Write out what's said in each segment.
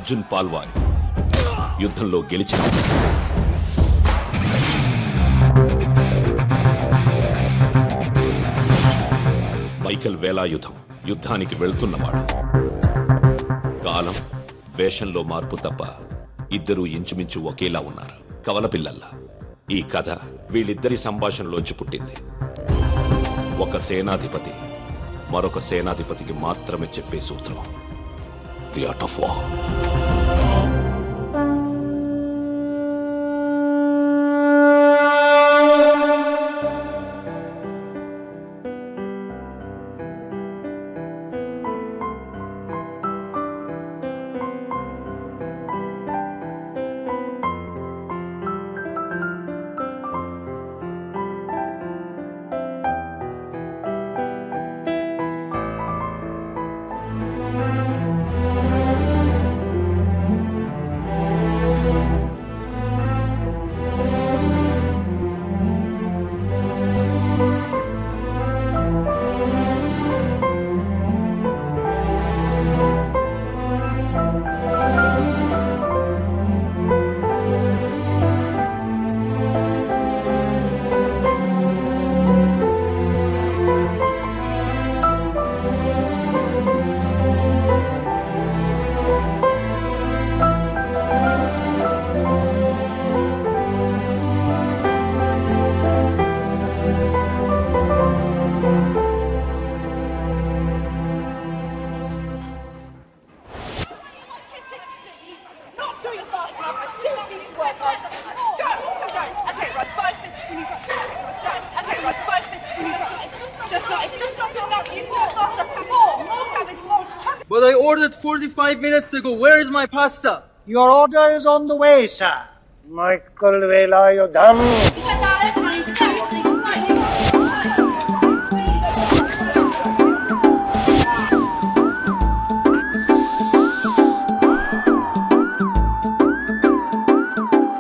అర్జున్ పాల్వాయ్ యుద్ధంలో గెలిచిన మైకేల్ వేలాయుధం యుద్ధానికి వెళ్తున్నవాడు. కాలం వేషంలో మార్పు తప్ప ఇద్దరూ ఇంచుమించు ఒకేలా ఉన్నారు, కవలపిల్లల్లా. ఈ కథ వీళ్ళిద్దరి సంభాషణలోంచి పుట్టింది. ఒక సేనాధిపతి మరొక సేనాధిపతికి మాత్రమే చెప్పే సూత్రం, the art of war. But I ordered 45 minutes ago. Where is my pasta? Your order is on the way, sir. Michael Velayudham.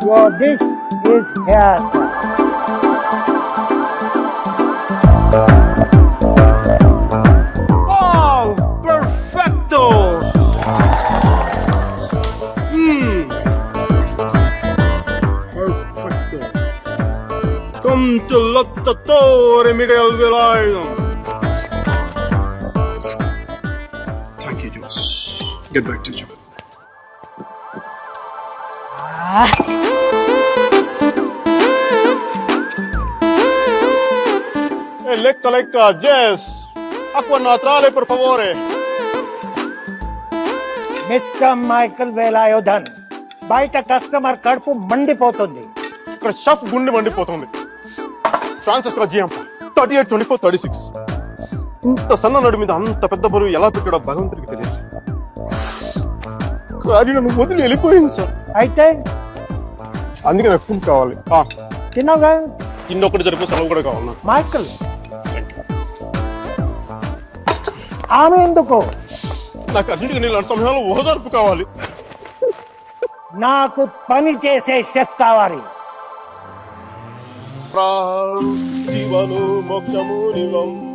Your dish is here, sir. Oh, perfecto! Perfecto. Come to Lottatore, Miguel Velayudham. Thank you, Jules. Get back to you. Lecca, Jess. Acqua naturale, per favore. Mr. Michael Velayudham. బయట customer కడుపు మండిపోతుంది. ఇక్కడ chef గుండె మండిపోతుంది. Francisco జియాంప 38, 24, 36. ఇంత సన్న నడు మీద అంత పెద్ద బరువు ఎలా పెట్టాడో భగవంతుడికి తెలియదు. కానీ నన్ను వదిలి వెళ్ళిపోయింది సార్. అయితే అందుకే నాకు ఫుడ్ కావాలి. తిన్నావుగా? తిన్నొక్కటి జరిపి సెలవు కూడా కావాలి. మైకల్, ఆమె ఎందుకు? నాకు అన్నింటికి నీళ్ళు సమయంలో ఓదార్పు కావాలి. నాకు పని చేసే షెఫ్ కావాలి. జీవను మోక్షము నివమ్మ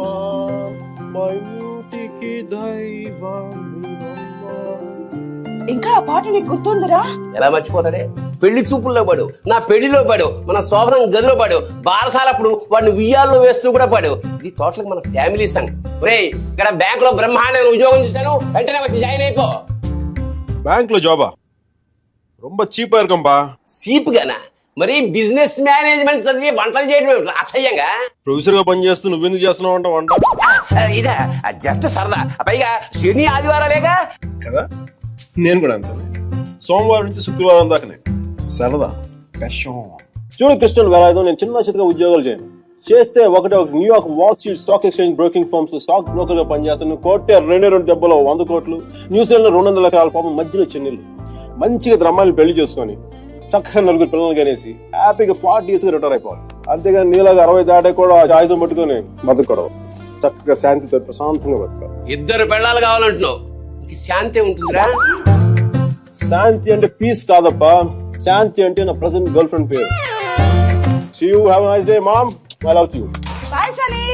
మా ఇంటికి దైవానివమ్మ. ఇంకా ఆ పాట నీకు గుర్తుందిరా? ఎలా మర్చిపోతాడే? పెళ్లి చూపుల్లో పాడు, నా పెళ్లిలో పాడు, మన శోభనం గదిలో పాడు, బారసాలప్పుడు వాడిని ఉయ్యాల్లో వేస్తూ కూడా పాడు. ఇది టోటల్ మన ఫ్యామిలీ సంగ్. ఒరేయ్, ఇక్కడ బ్యాంక్ లో బ్రహ్మాండమైన ఉద్యోగం చూశాను, వెంటనే వచ్చి జాయిన్ అయిపో. బ్యాంక్ లో జాబా? రొంబ చీపా ఇరుకంపా. చీప్ గానా? మరి బిజినెస్ మేనేజ్మెంట్ చదివి వంటలు చేయడం అసహ్యంగా. ప్రొఫెసర్ గా పని చేస్తూ నువ్వెందుకు చేస్తున్నావు అంట వంట? ఇదా జస్ట్ సరదా. పైగా శని ఆదివారాలేగా కదా. నేను కూడా అంతే. సోమవారం నుంచి శుక్రవారం దాకానే సరదా. చూడు క్రిస్టియన్ వేలాయుధం, నేను చిన్న చితగా ఉద్యోగాలు చేయను. చేస్తే ఒక New York wall street stock exchange broking firms stock broker గా పనిచేస్తాను. కోటే 2 దెబ్బలో 100 కోట్లు. న్యూజిలాండ్ లో 200 ఎకరాల పాపం మధ్యలో చెన్నీళ్ళు. మంచిగా అమ్మాయిని పెళ్లి చేసుకొని చక్కగా 4 పిల్లలు కనేసి హ్యాపీగా 40 years గా రిటైర్ అయిపోవాలి. అంతేగాని నీలాగా 60 దాటే కూడా ఆయుధం పట్టుకొని బతకూడదు. చక్కగా శాంతితో ప్రశాంతంగా బతకాలి. 2 పెళ్ళాలు కావాలంటున్నావు, శాంతి ఉంటుందిరా. శాంతి అంటే పీస్ కాదప్పా, శాంతి అంటే నా ప్రెసెంట్ గర్ల్ ఫ్రెండ్ పేరు. See you, have a nice day, mom. I love you. Bye, Sunny.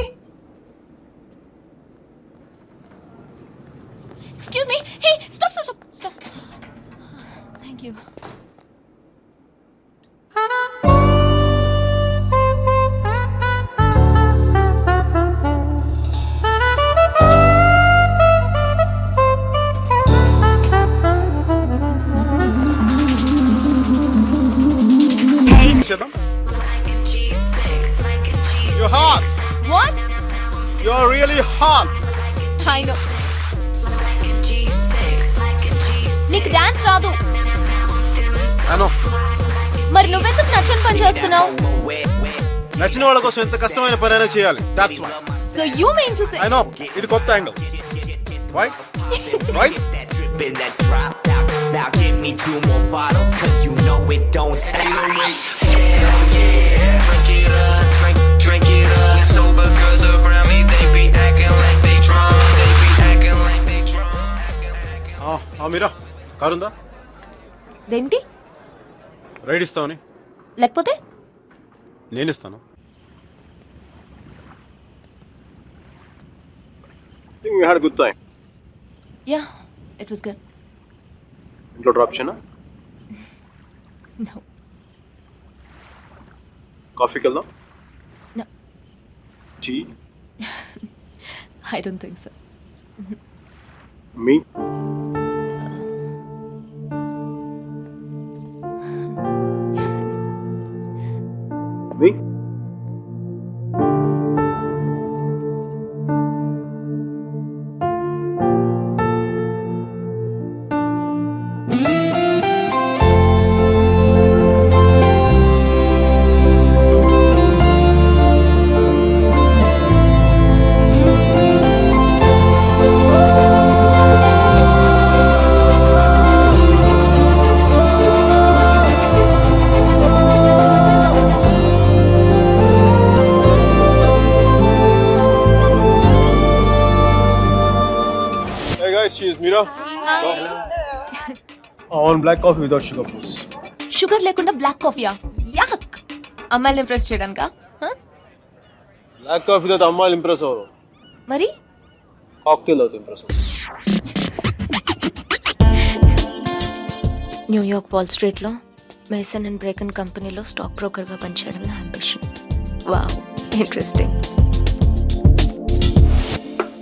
Excuse me. Hey, stop. You're hot. What? You're really hot. I know. నీకు డాన్స్ రాదు. I know. మరి నువ్వెందుకు నచ్చని పని చేస్తున్నావు? నచ్చిన వాళ్ళ కోసం ఎంత కష్టమైన పనైనా చేయాలి. That's why. So you mean to say? I know. ఇది కొత్త angle. Right? Right? In that drop out. Now give me 2 more bottles, cause you know it don't stop. Hell yeah, drink it up, drink it up. Sober girls around me, they be acting like they drunk. They be acting like they drunk. మీరా కారుందా? దేనికి? Ride ఇస్తావని? లేకపోతే? నేను ఇస్తాను. I think we had a good time. Yeah, it was good. ఇంట్లో drop చేయనా? No. కాఫీకి వెళ్దాం? No. Tea? I don't think so. మీ? మీ? Hey guys, she is Mira. One black coffee without sugar, please. Sugar లేకుండా black కాఫీయా? యాక్. అమ్మాయిని impress చేయడానికా? Black coffee తో అమ్మాయిలు ఇంప్రెస్ అవ్వరు. మరి కాక్టైల్ అవుతుంది ఇంప్రెస్ అవ్వరు. న్యూయార్క్ వాల్ స్ట్రీట్లో మేసన్ అండ్ బ్రేకన్ కంపెనీలో స్టాక్ బ్రోకర్గా పనిచేయడం నా అంబిషన్. Wow, interesting.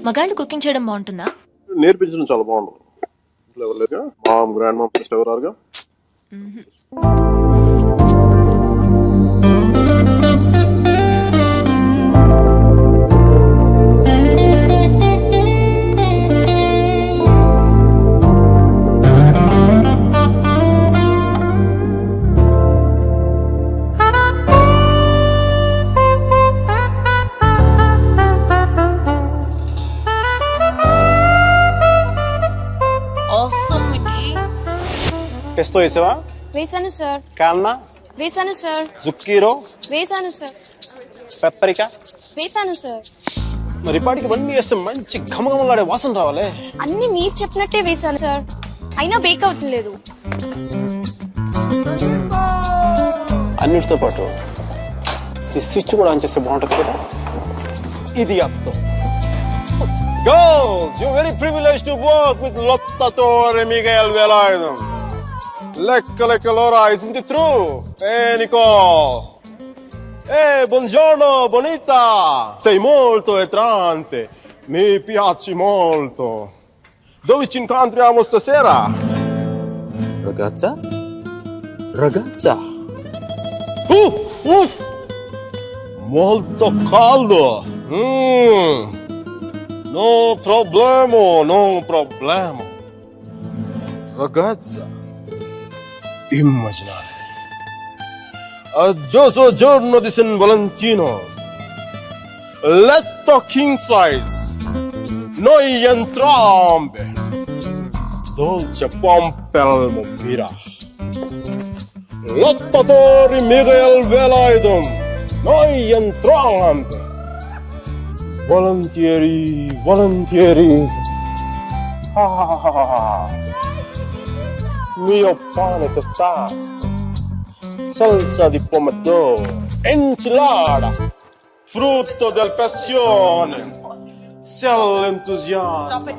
మగాళ్ళు కుకింగ్ చేయడం బాగుంటుందా? నేర్పించడం చాలా బాగుంటుంది. ఇంట్లో ఎవరు లేక మామ్, గ్రాండ్ మామ్, సిస్టర్ ఎవరారుగా? Awesome, Mickey. పెస్తో వేసావా? వేసాను సార్. కాల్నా? వేసాను సార్. జుక్కీరో? వేసాను సార్. పెప్పరికా? వేసాను సార్. మరి ఇప్పటికి ఇవన్నీ వేస్తే మంచి ఘమఘమలాడే వాసన రావాలి. అన్ని మీరు చెప్పినట్టే వేసాను సార్, అయినా బేక్ అవ్వట్లేదు. అన్నిటితో పాటు ఈ స్విచ్ కూడా ఆన్ చేస్తే బాగుంటుంది కదా. ఇది అర్థం. Girls, you're very privileged to work with Lotta Torre, Miguel Velarde. Lecca l'ora, isn't it true? Nicole. Buongiorno, bonita. Sei molto attraente. Mi piaci molto. Dove ci incontriamo stasera? Ragazza? Ragazza? Molto caldo. No problema, no problema. Ragazza, immaginare. Aggioso giorno di San Valentino. Letto king size. Noi entrambe. Dolce pompelmo mira. Lottatori Miguel Velarde. Noi entrambe. Volentieri, volentieri. Mio pane tostato, salsa di pomodoro, enchilada, frutto del passione. Sia l'entusiasmo,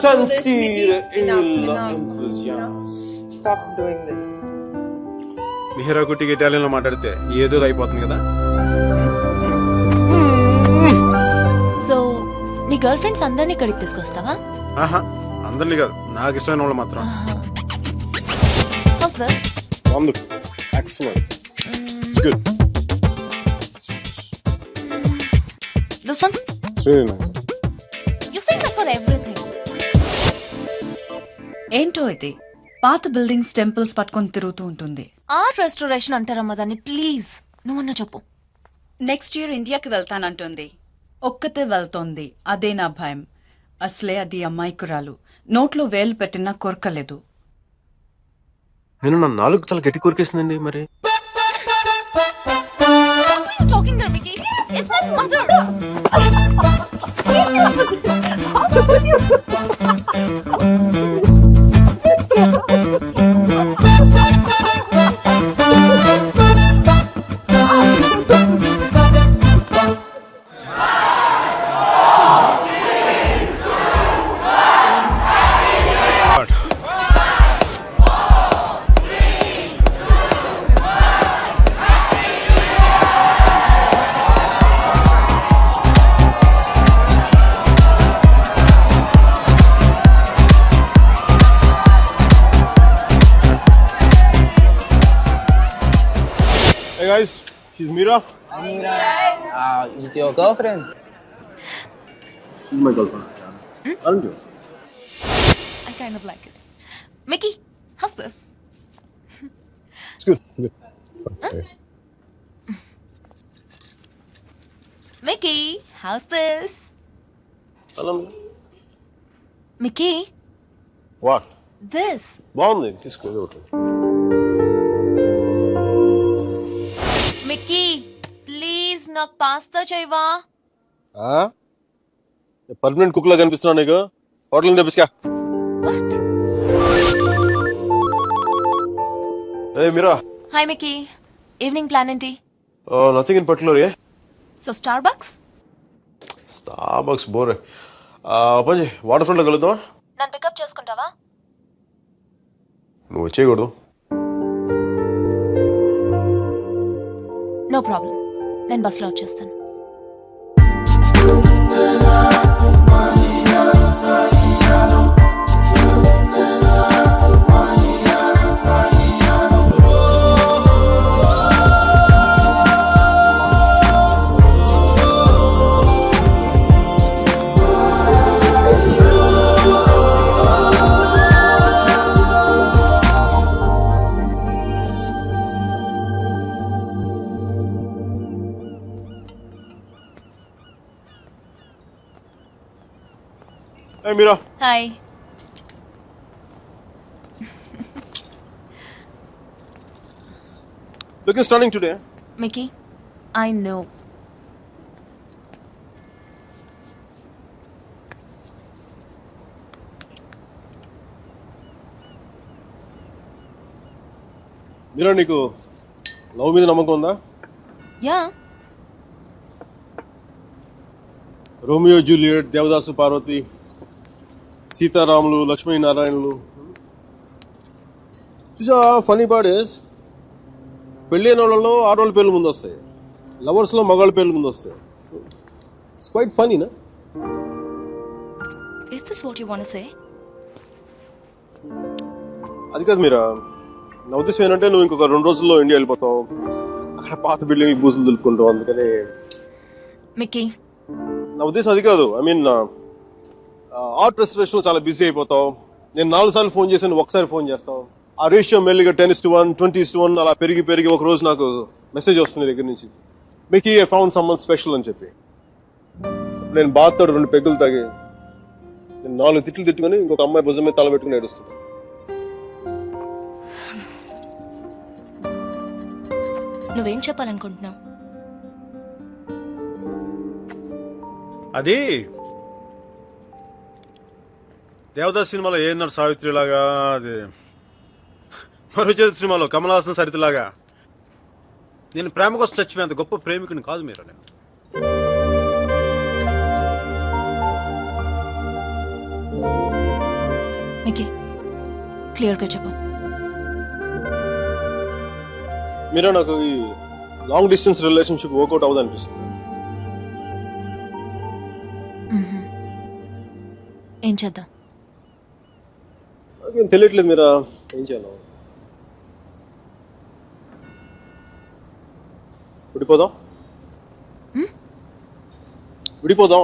sentire l'entusiasmo. Stop doing this. Mihira కుట్టికి ఇటాలియన్లో మాట్లాడితే ఏదో అయిపోతుంది కదా. So నీ girl friends అందరినీ ఇక్కడికి తీసుకొస్తావా? ఆహా, అందరినీ కాదు, నాకు ఇష్టమైన వాళ్ళు మాత్రం. How's this? Wonderful, excellent, it's good. This one? It's really nice. You say that for everything. ఏంటో ఇది పాత బిల్డింగ్స్ టెంపుల్స్ పట్టుకొని తిరుగుతూ ఉంటుంది. ఆర్ట్ రెస్టోరేషన్ అంటారమ్మా దాన్ని. ప్లీజ్ నువ్వన్నా చెప్పు. నెక్స్ట్ ఇయర్ ఇండియాకి వెళ్తానంటుంది. ఒక్కతే వెళ్తోంది, అదే నా భయం. అసలే అది అమ్మాయికురాలు, నోట్లో వేలు పెట్టినా కొరకలేదు. నేను నా నాలుగు చాలా గట్టి కొరికేసిందండి మరి. Talking there, Mickey. It's my mother. Hey guys, she's Mira. Is it your girlfriend? She's my girlfriend. Aren't you? I kind of like it. Mickey, how's this? It's good. Good. Okay. Mickey, how's this? Hello. Mickey, What? this. బాగుంది, తీసుకో. Mickey, please నాకు pasta చేయవా? Permanent cook లా కనిపిస్తున్నా నీకు. Hotel నుంచి తెప్పించుకా. What? Hey Mira. Hi Mickey. Evening plan ఏంటి? Nothing in particular, yeah? So Starbucks? Starbucks bore. పంజి waterfront లో కలుద్దామా? నన్ను పికప్ చేసుకుంటావా? నువ్వు వచ్చేయకూడదు. నో ప్రాబ్లం, నేను బస్లో వచ్చేస్తాను. Hey Mira. Hi. Looking stunning today. Mickey, I know. Mira, నీకు లవ్ మీద నమ్మకం ఉందా? Yeah. Romeo Juliet, Devadasu Parvati, సీతారాములు, లక్ష్మీనారాయణులు. చూసా, ఫనీ పార్ట్ ఇస్ పెళ్లి అయిన వాళ్ళలో ఆడవాళ్ళ పేర్లు ముందు వస్తాయి, లవర్స్ లో మగాళ్ళ పేర్లు ముందు వస్తాయి. ఇట్స్ క్వైట్ ఫనీ నా? Is this what you want to say? అది కాదు మీరా, నా ఉద్దేశం ఏంటంటే నువ్వు ఇంకొక 2 రోజుల్లో ఇండియా వెళ్ళిపోతావు. అక్కడ పాత బిల్డింగ్ బూజులు దులుపుకుంటావు. అందుకని మిక్కీ, నా ఉద్దేశం అది కాదు. ఐ మీన్ ఆర్ట్ రెస్టరేషన్ చాలా బిజీ అయిపోతావు. నేను 4 సార్లు ఫోన్ చేశాను, నువ్వు ఒకసారి ఫోన్ చేస్తావు. ఆ రేషియో మెల్లిగా 10:1, 20:1 అలా పెరిగి ఒక రోజు నాకు మెసేజ్ వస్తుంది దగ్గర నుంచి, Mickey I found someone special అని చెప్పి. నేను బాధతో 2 పెగ్గులు తాగి నేను 4 తిట్లు తిట్టుకుని ఇంకొక అమ్మాయి భుజం మీద తల పెట్టుకుని ఏడుస్తాను. నువ్వేం చెప్పాలనుకుంటున్నావు? అది దేవదాస్ సినిమాలో ఏఎన్ఆర్ సావిత్రి లాగా, అది మరుచేతి సినిమాలో కమల్ హాసన్ సరిత లాగా నేను ప్రేమ కోసం చచ్చిపోయేంత గొప్ప ప్రేమికుని కాదు మీరు. నేను మిక్కీ, క్లియర్ గా చెప్పు. మీరా, నాకు ఈ లాంగ్ డిస్టెన్స్ రిలేషన్షిప్ వర్కౌట్ అవ్వదు అనిపిస్తుంది. ఏం చేద్దాం? నాకేం తెలియట్లేదు మీరా, ఏం చేయాలి? విడిపోదాం. విడిపోదాం.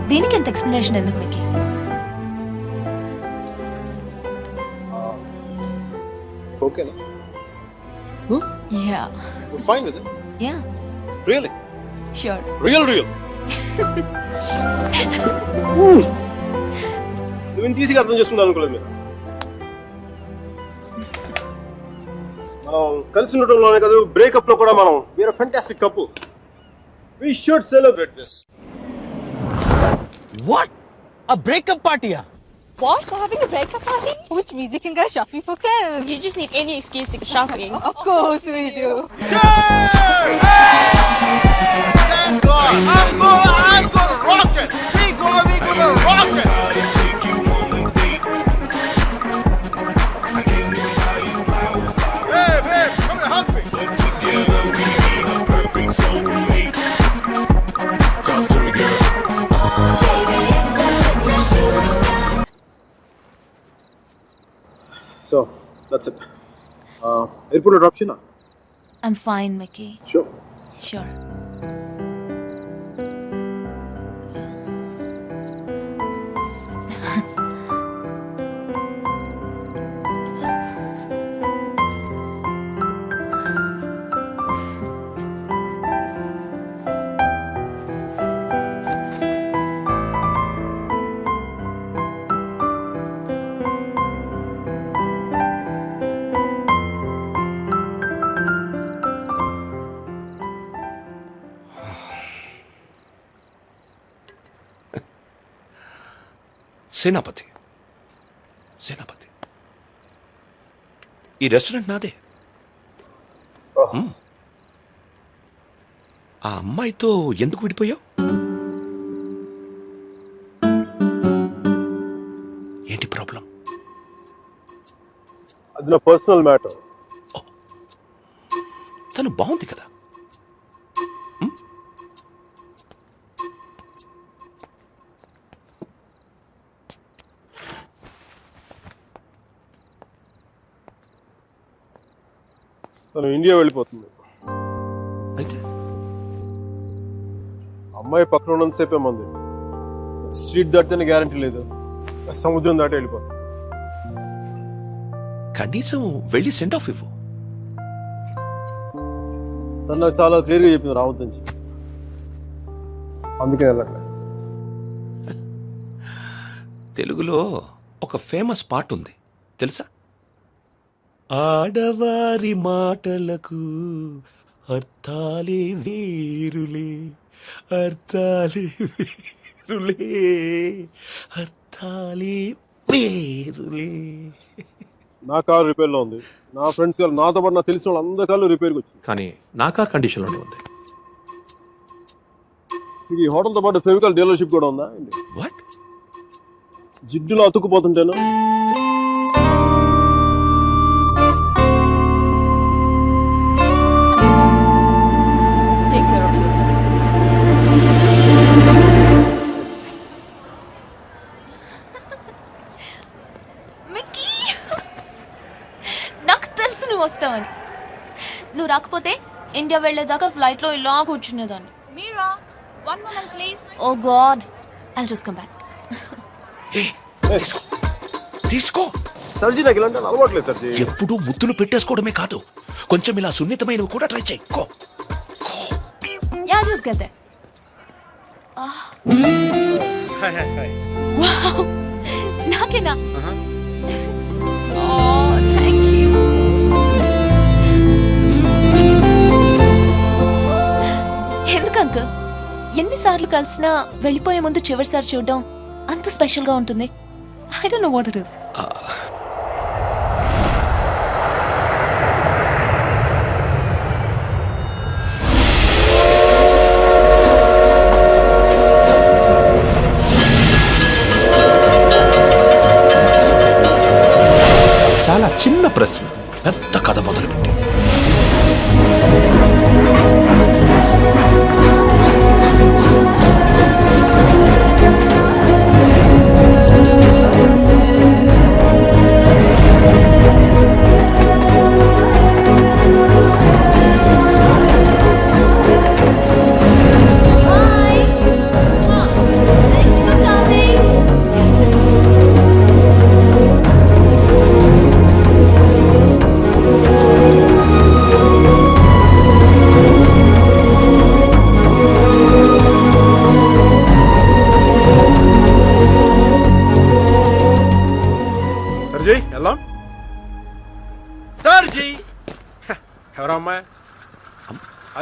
దీనికి ఎంత ఎక్స్ప్లెనేషన్ ఎందుకు మీకు? ఓకేనా? Yeah fine with it? Yeah really? Sure. Real నువ్వు ఇంత ఈజీగా అర్థం చేసుకున్నాను అనుకోలేదు మీరు. మనం కలిసి ఉండటంలోనే కాదు, బ్రేకప్ లో కూడా మనం we are fantastic couple. We should celebrate this. What? A breakup party? What? We're having a breakup party? Which means you can go shopping for clothes. You just need any excuse to go shopping. Of course we do. I'm gonna rock it. We gonna rock it. Hey, babe, come and hug me. So, that's it. Airport drop you now? I'm fine, Mickey. Sure. Sure. సేనాపతి, ఈ restaurant నాదే. ఆ అమ్మాయితో ఎందుకు విడిపోయావు? ఏంటి problem? అది నా personal matter. తను బాగుంది కదా. తను ఇండియా వెళ్ళిపోతుంది. అయితే అమ్మాయి పక్కన ఉన్నంతసేపే మంది. స్ట్రీట్ దాటితేనే గ్యారంటీ లేదు, సముద్రం దాటి వెళ్ళిపోతుంది. కనీసం వెళ్ళి సెండ్ ఆఫ్ ఇవ్వు. తను నాకు చాలా క్లియర్గా చెప్పింది రావద్దని చెప్పి, అందుకే వెళ్ళట్లేదు. తెలుగులో ఒక ఫేమస్ పాట ఉంది తెలుసా? ఆడవారి మాటలకు అర్థాలే వేరులే, అర్థాలే వేరులే, అర్థాలే వేరులే. నా కారు రిపేర్ లో ఉంది. నా ఫ్రెండ్స్ కారు, నాతో పాటు నాకు తెలిసిన వాళ్ళు అందరి కార్లు రిపేర్కి వచ్చింది. కానీ నా కార్ కండిషన్ లోనే ఉంది. మీకు ఈ హోటల్తో పాటు ఫెవికల్ డీలర్షిప్ కూడా ఉందా? వాట్? జిడ్డులో అతుక్కుపోతుంటేను. Take care of yourself. Mickey, నాకు తెలుసు నువ్వు వస్తావని. నువ్వు రాకపోతే ఇండియా వెళ్ళేదాకా ఫ్లైట్ లో ఇలా కూర్చునేదాన్ని. Mira, one moment please. Oh god, I'll just come back. తీసుకో. సర్జీ నాకు ఇలాంటి అలవాట్లేదు సర్జీ. ఎప్పుడు ముద్దులు పెట్టేసుకోవడమే కాదు, కొంచెం ఇలా సున్నితమైనవి కూడా ట్రై చేయి. Go. Yeah, just get there. Wow, నాకేనా? Oh, thank you. ఎందుకు అంకుల్ ఎన్నిసార్లు కలిసినా వెళ్ళిపోయే ముందు చివరిసారి చూడడం అంత స్పెషల్ గా ఉంటుంది? I don't know what it is. చాలా చిన్న ప్రశ్న పెద్ద కథ మొదలుపెట్టి.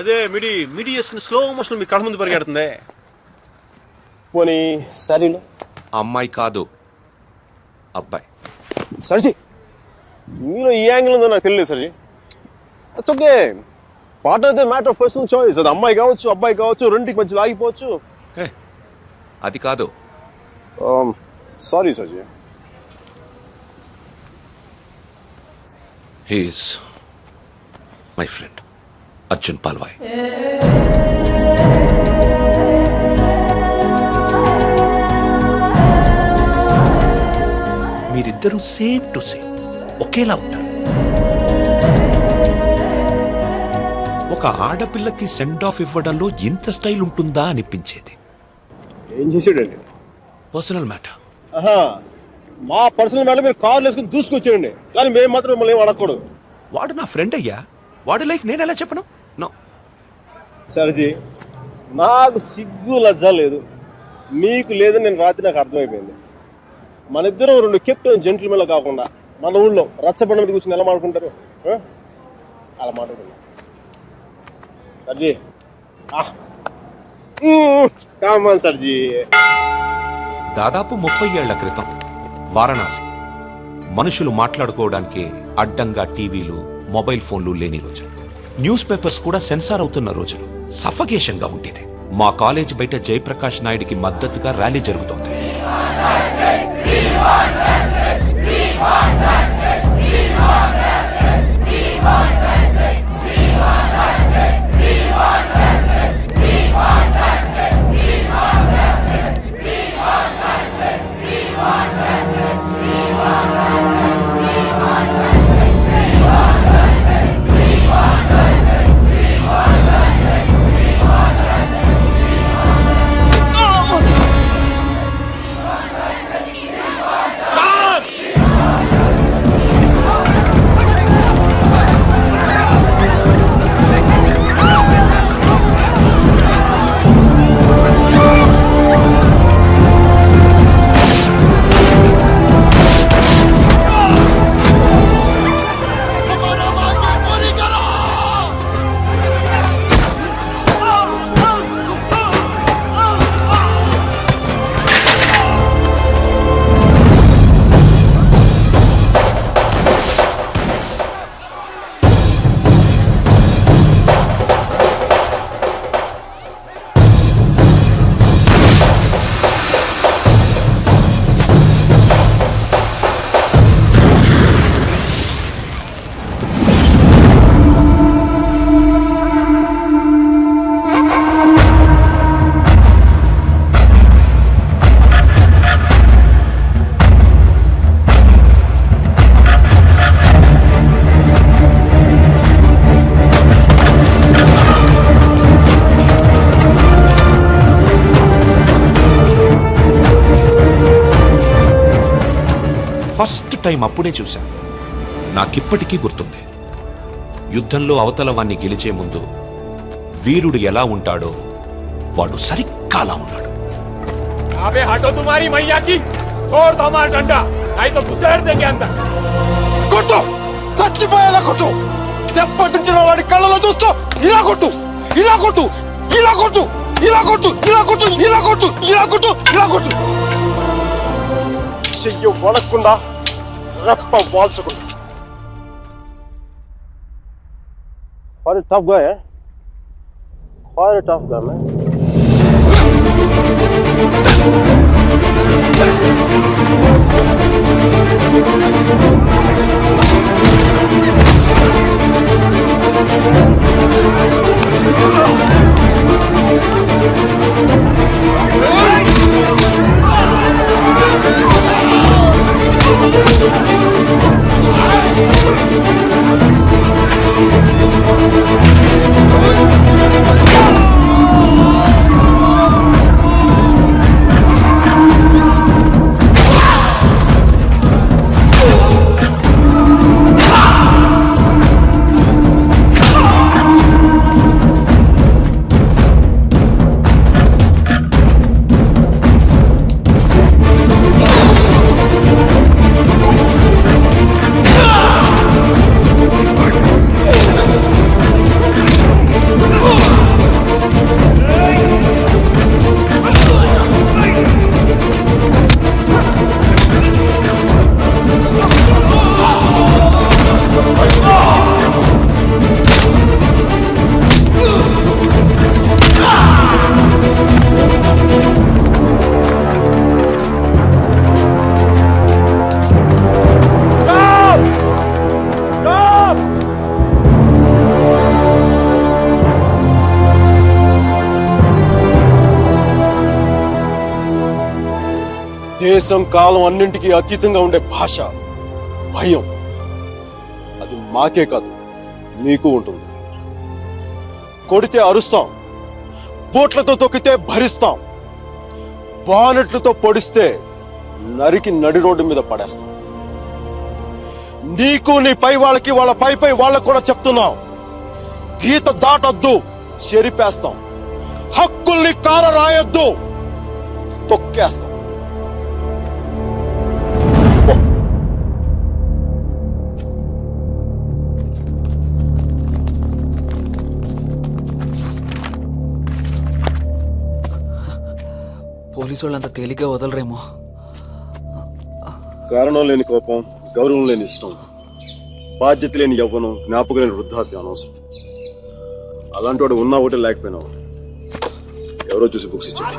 అదే మిడి వేసుకుని స్లో మోషన్ మీ కళ్ళ ముందు పరిగెడుతుంది. పోనీ సరేలో అమ్మాయి కాదు అబ్బాయి. సర్జీ మీరు ఈ యాంగిల్ ఉందో నాకు తెలియదు సర్జీ. It's okay. పార్ట్నర్ అయితే మ్యాటర్ ఆఫ్ పర్సనల్ చాయిస్. అది అమ్మాయి కావచ్చు అబ్బాయి కావచ్చు, రెండింటికి మధ్యలో ఆగిపోవచ్చు. అది కాదు. Sorry సర్జీ. He's my friend Arjun Palvai. మీరిద్దరూ సేమ్ టు సేమ్ ఒకేలా ఉంటారు. ఒక ఆడపిల్లకి సెండ్ ఆఫ్ ఇవ్వడంలో ఇంత స్టైల్ ఉంటుందా అనిపించేది. ఏం చేసాడండి? Personal matter. మా పర్సనల్ మ్యాటర్ మీరు కార్లు వేసుకుని దూసుకొచ్చేయండి, కానీ మేము మాత్రం మిమ్మల్ని ఏం అడగకూడదు. వాడు నా ఫ్రెండ్ అయ్యా, వాడి లైఫ్ నేను ఎలా చెప్పను? నో సర్జీ, నాకు సిగ్గు లజ్జ లేదు, మీకు లేదని నేను రాత్రి నాకు అర్థమైపోయింది. మన ఇద్దరం రెండు కెప్టెన్ జెంట్లమెన్లు కాకుండా మన ఊళ్ళో రచ్చబండ మీద కూర్చొని ఎలా మాట్లాడుకుంటారు? అలా మాట్లాడుకుంటారు సర్జీ. కామన్ సర్జీ. దాదాపు 30 ఏళ్ల క్రితం వారణాసి మనుషులు మాట్లాడుకోవడానికి అడ్డంగా టీవీలు మొబైల్ ఫోన్లు లేని రోజు, న్యూస్ పేపర్స్ కూడా సెన్సార్ అవుతున్న రోజులు. సఫకేషన్ గా ఉండేది. మా కాలేజ్ బయట జయప్రకాష్ నాయుడికి మద్దతుగా ర్యాలీ జరుగుతోంది. ఫస్ట్ టైం అప్పుడే చూశాను. నాకిప్పటికీ గుర్తుంది. యుద్ధంలో అవతల వాణ్ణి గెలిచే ముందు వీరుడు ఎలా ఉంటాడో వాడు సరిగ్గా అలా ఉన్నాడు. కొట్టు, చచ్చిపోయేలా కొట్టు. దెబ్బతించిన వాడి కళ్ళలో చూస్తూ ఇలా కొట్టు, ఇలా కొట్టు, ఇలా కొట్టు, ఇలా కొట్టు, ఇలా కొట్టు, ఇలా కొట్టు, ఇలా కొట్టు, ఇలా కొట్టు. చెయ్యి వణక్కుండా, రెప్ప వాల్చకుండా. Quite a tough guy, eh? Quite a tough guy, man. దేశం కాలం అన్నింటికీ అతీతంగా ఉండే భాష భయం. అది మాకే కాదు మీకు ఉంటుంది. కొడితే అరుస్తాం, బోట్లతో తొక్కితే భరిస్తాం, బానెట్లతో పొడిస్తే నరికి నడి రోడ్డు మీద పడేస్తాం. నీకు నీ పై వాళ్ళకి వాళ్ళ పై వాళ్ళకు కూడా చెప్తున్నాం, గీత దాటొద్దు, చెరిపేస్తాం. హక్కుల్ని కార రాయొద్దు, తొక్కేస్తాం. పోలీసు వాళ్ళు అంత తేలిగ్గా వదలరేమో. కారణం లేని కోపం, గౌరవం లేని ఇష్టం, బాధ్యత లేని యవ్వనం, జ్ఞాపకం లేని వృద్ధాప్యం అనవసరం. అలాంటి వాడు ఉన్నా ఒకటి లేకపోయినా ఎవరో చూసి బుక్స్ ఇచ్చాడు.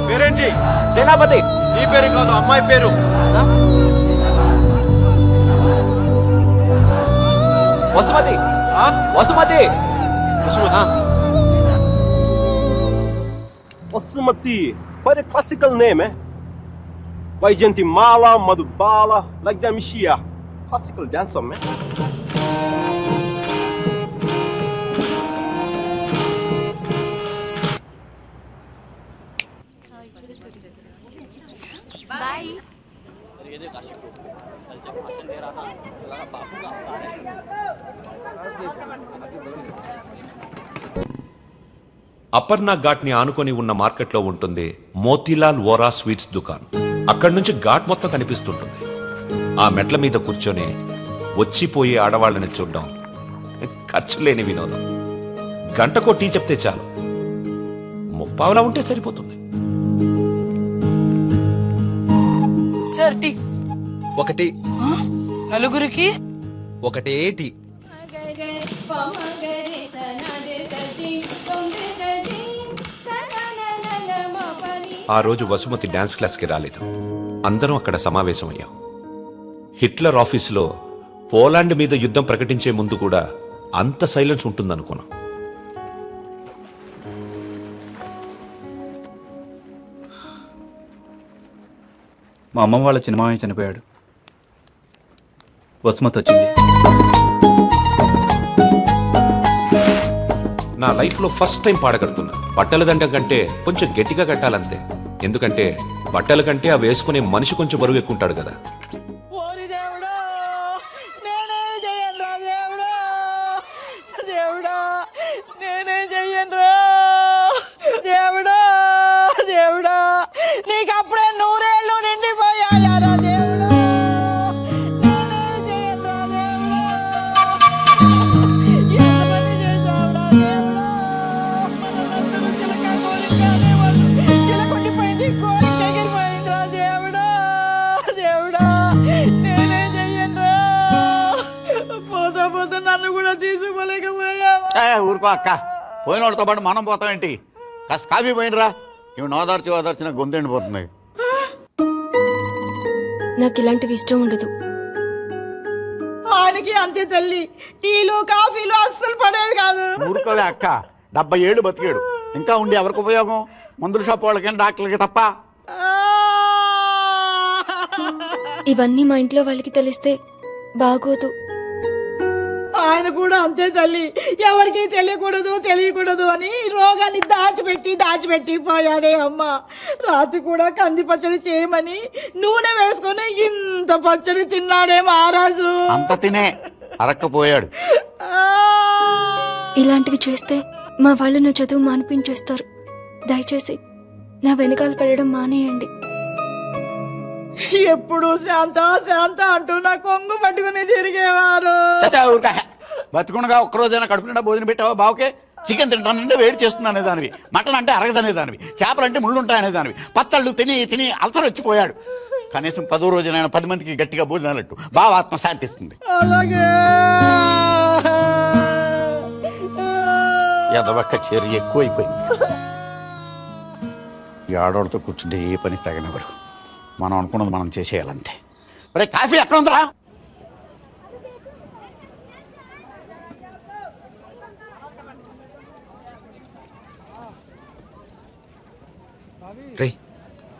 పేరేంటి? సేనాపతి. నీ పేరు కాదు, అమ్మాయి పేరు. Vasumathi. Vasumathi. Basmati, quite a classical name, eh? Vaijanti Mala, Madhubala, like that Mishia. Classical dancer, man. Bye. Aparna ghat ని ఆనుకొని ఉన్న మార్కెట్లో ఉంటుంది మోతీలాల్ వోరా స్వీట్స్ దుకాన్. అక్కడి నుంచి ఘాట్ మొత్తం కనిపిస్తుంటుంది. ఆ మెట్ల మీద కూర్చొని వచ్చిపోయే ఆడవాళ్ళని చూడడం ఖర్చు లేని వినోదం. గంటకో టీ చెప్తే చాలు, ముప్పావలా ఉంటే సరిపోతుంది. Sir tea. ఒకటి. నలుగురికి ఒకటే టీ. ఆ రోజు వసుమతి డాన్స్ క్లాస్కి రాలేదు. అందరం అక్కడ సమావేశమయ్యాం. హిట్లర్ ఆఫీసులో పోలాండ్ మీద యుద్ధం ప్రకటించే ముందు కూడా అంత సైలెన్స్ ఉంటుందనుకున్నాం. మా అమ్మమ్మ వాళ్ళ చిన్నమామయ్య చనిపోయాడు. వసుమతి వచ్చింది. నా లైఫ్లో ఫస్ట్ టైం పాడగడుతున్నా. బట్టల దండం కంటే కొంచెం గట్టిగా కట్టాలంతే. ఎందుకంటే బట్టల కంటే ఆ వేసుకునే మనిషి కొంచెం బరువు ఎక్కుంటాడు కదా. ఊరుకో అక్క, పోయిన వాళ్ళతో పాటు మనం పోతామేంటి? కాస్త కాఫీ పోయినరా. ఇవి నోదార్చి ఓదార్చిన గొంతెండిపోతుంది. నాకు ఇలాంటివి ఇష్టం ఉండదు. ఆయనకి అంతే తల్లి, టీలు కాఫీలు అస్సలు పడేవి కాదు. ఊరుకోలే అక్క, 70 ఏళ్ళు బతికాడు. ఇంకా ఉండి ఎవరికి ఉపయోగం? మందుల షాప్ వాళ్ళకి, డాక్టర్లకి తప్ప. ఇవన్నీ మా ఇంట్లో వాళ్ళకి తెలిస్తే బాగోదు. ఆయన కూడా అంతే తల్లి, ఎవరికి తెలియకూడదు అని రోగాన్ని దాచిపెట్టి పోయాడే అమ్మ. రాత్రి కూడా కంది పచ్చడి చేయమని నూనె వేసుకుని ఇంత పచ్చడి తిన్నాడే మహారాజు. అంత తినే అరక్కపోయాడు. ఇలాంటివి చేస్తే మా వాళ్ళు నా చదువు మానిపించేస్తారు. దయచేసి నా వెనకాల పడడం మానేయండి. ఎప్పుడు శాంత అంటూ నా కొంగు పట్టుకుని తిరిగేవారు. బతుకుండగా ఒక్కరోజైనా కడుపు నిండా భోజనం పెట్టావా బావుకే? చికెన్ తింటానంటే వేడి చేస్తుంది అనేదానివి, మటన్ అంటే అరగదనేదానివి, చేపలంటే ముళ్ళుంటాయనేదానివి, పచ్చళ్ళు తిని అల్సర్ వచ్చిపోయాడు. కనీసం 10వ రోజునైనా 10 మందికి గట్టిగా భోజనాలట్టు బాగా ఆత్మ శాంతిస్తుంది. అలాగే ఎదవక్క చర్య ఎక్కువైపోయింది. ఈ ఆడవాళ్ళతో కూర్చుంటే ఏ పని తగనివ్వరు. మనం అనుకున్నది మనం చేసేయాలంతే. ఒరే కాఫీ ఎక్కడ ఉందరా? రే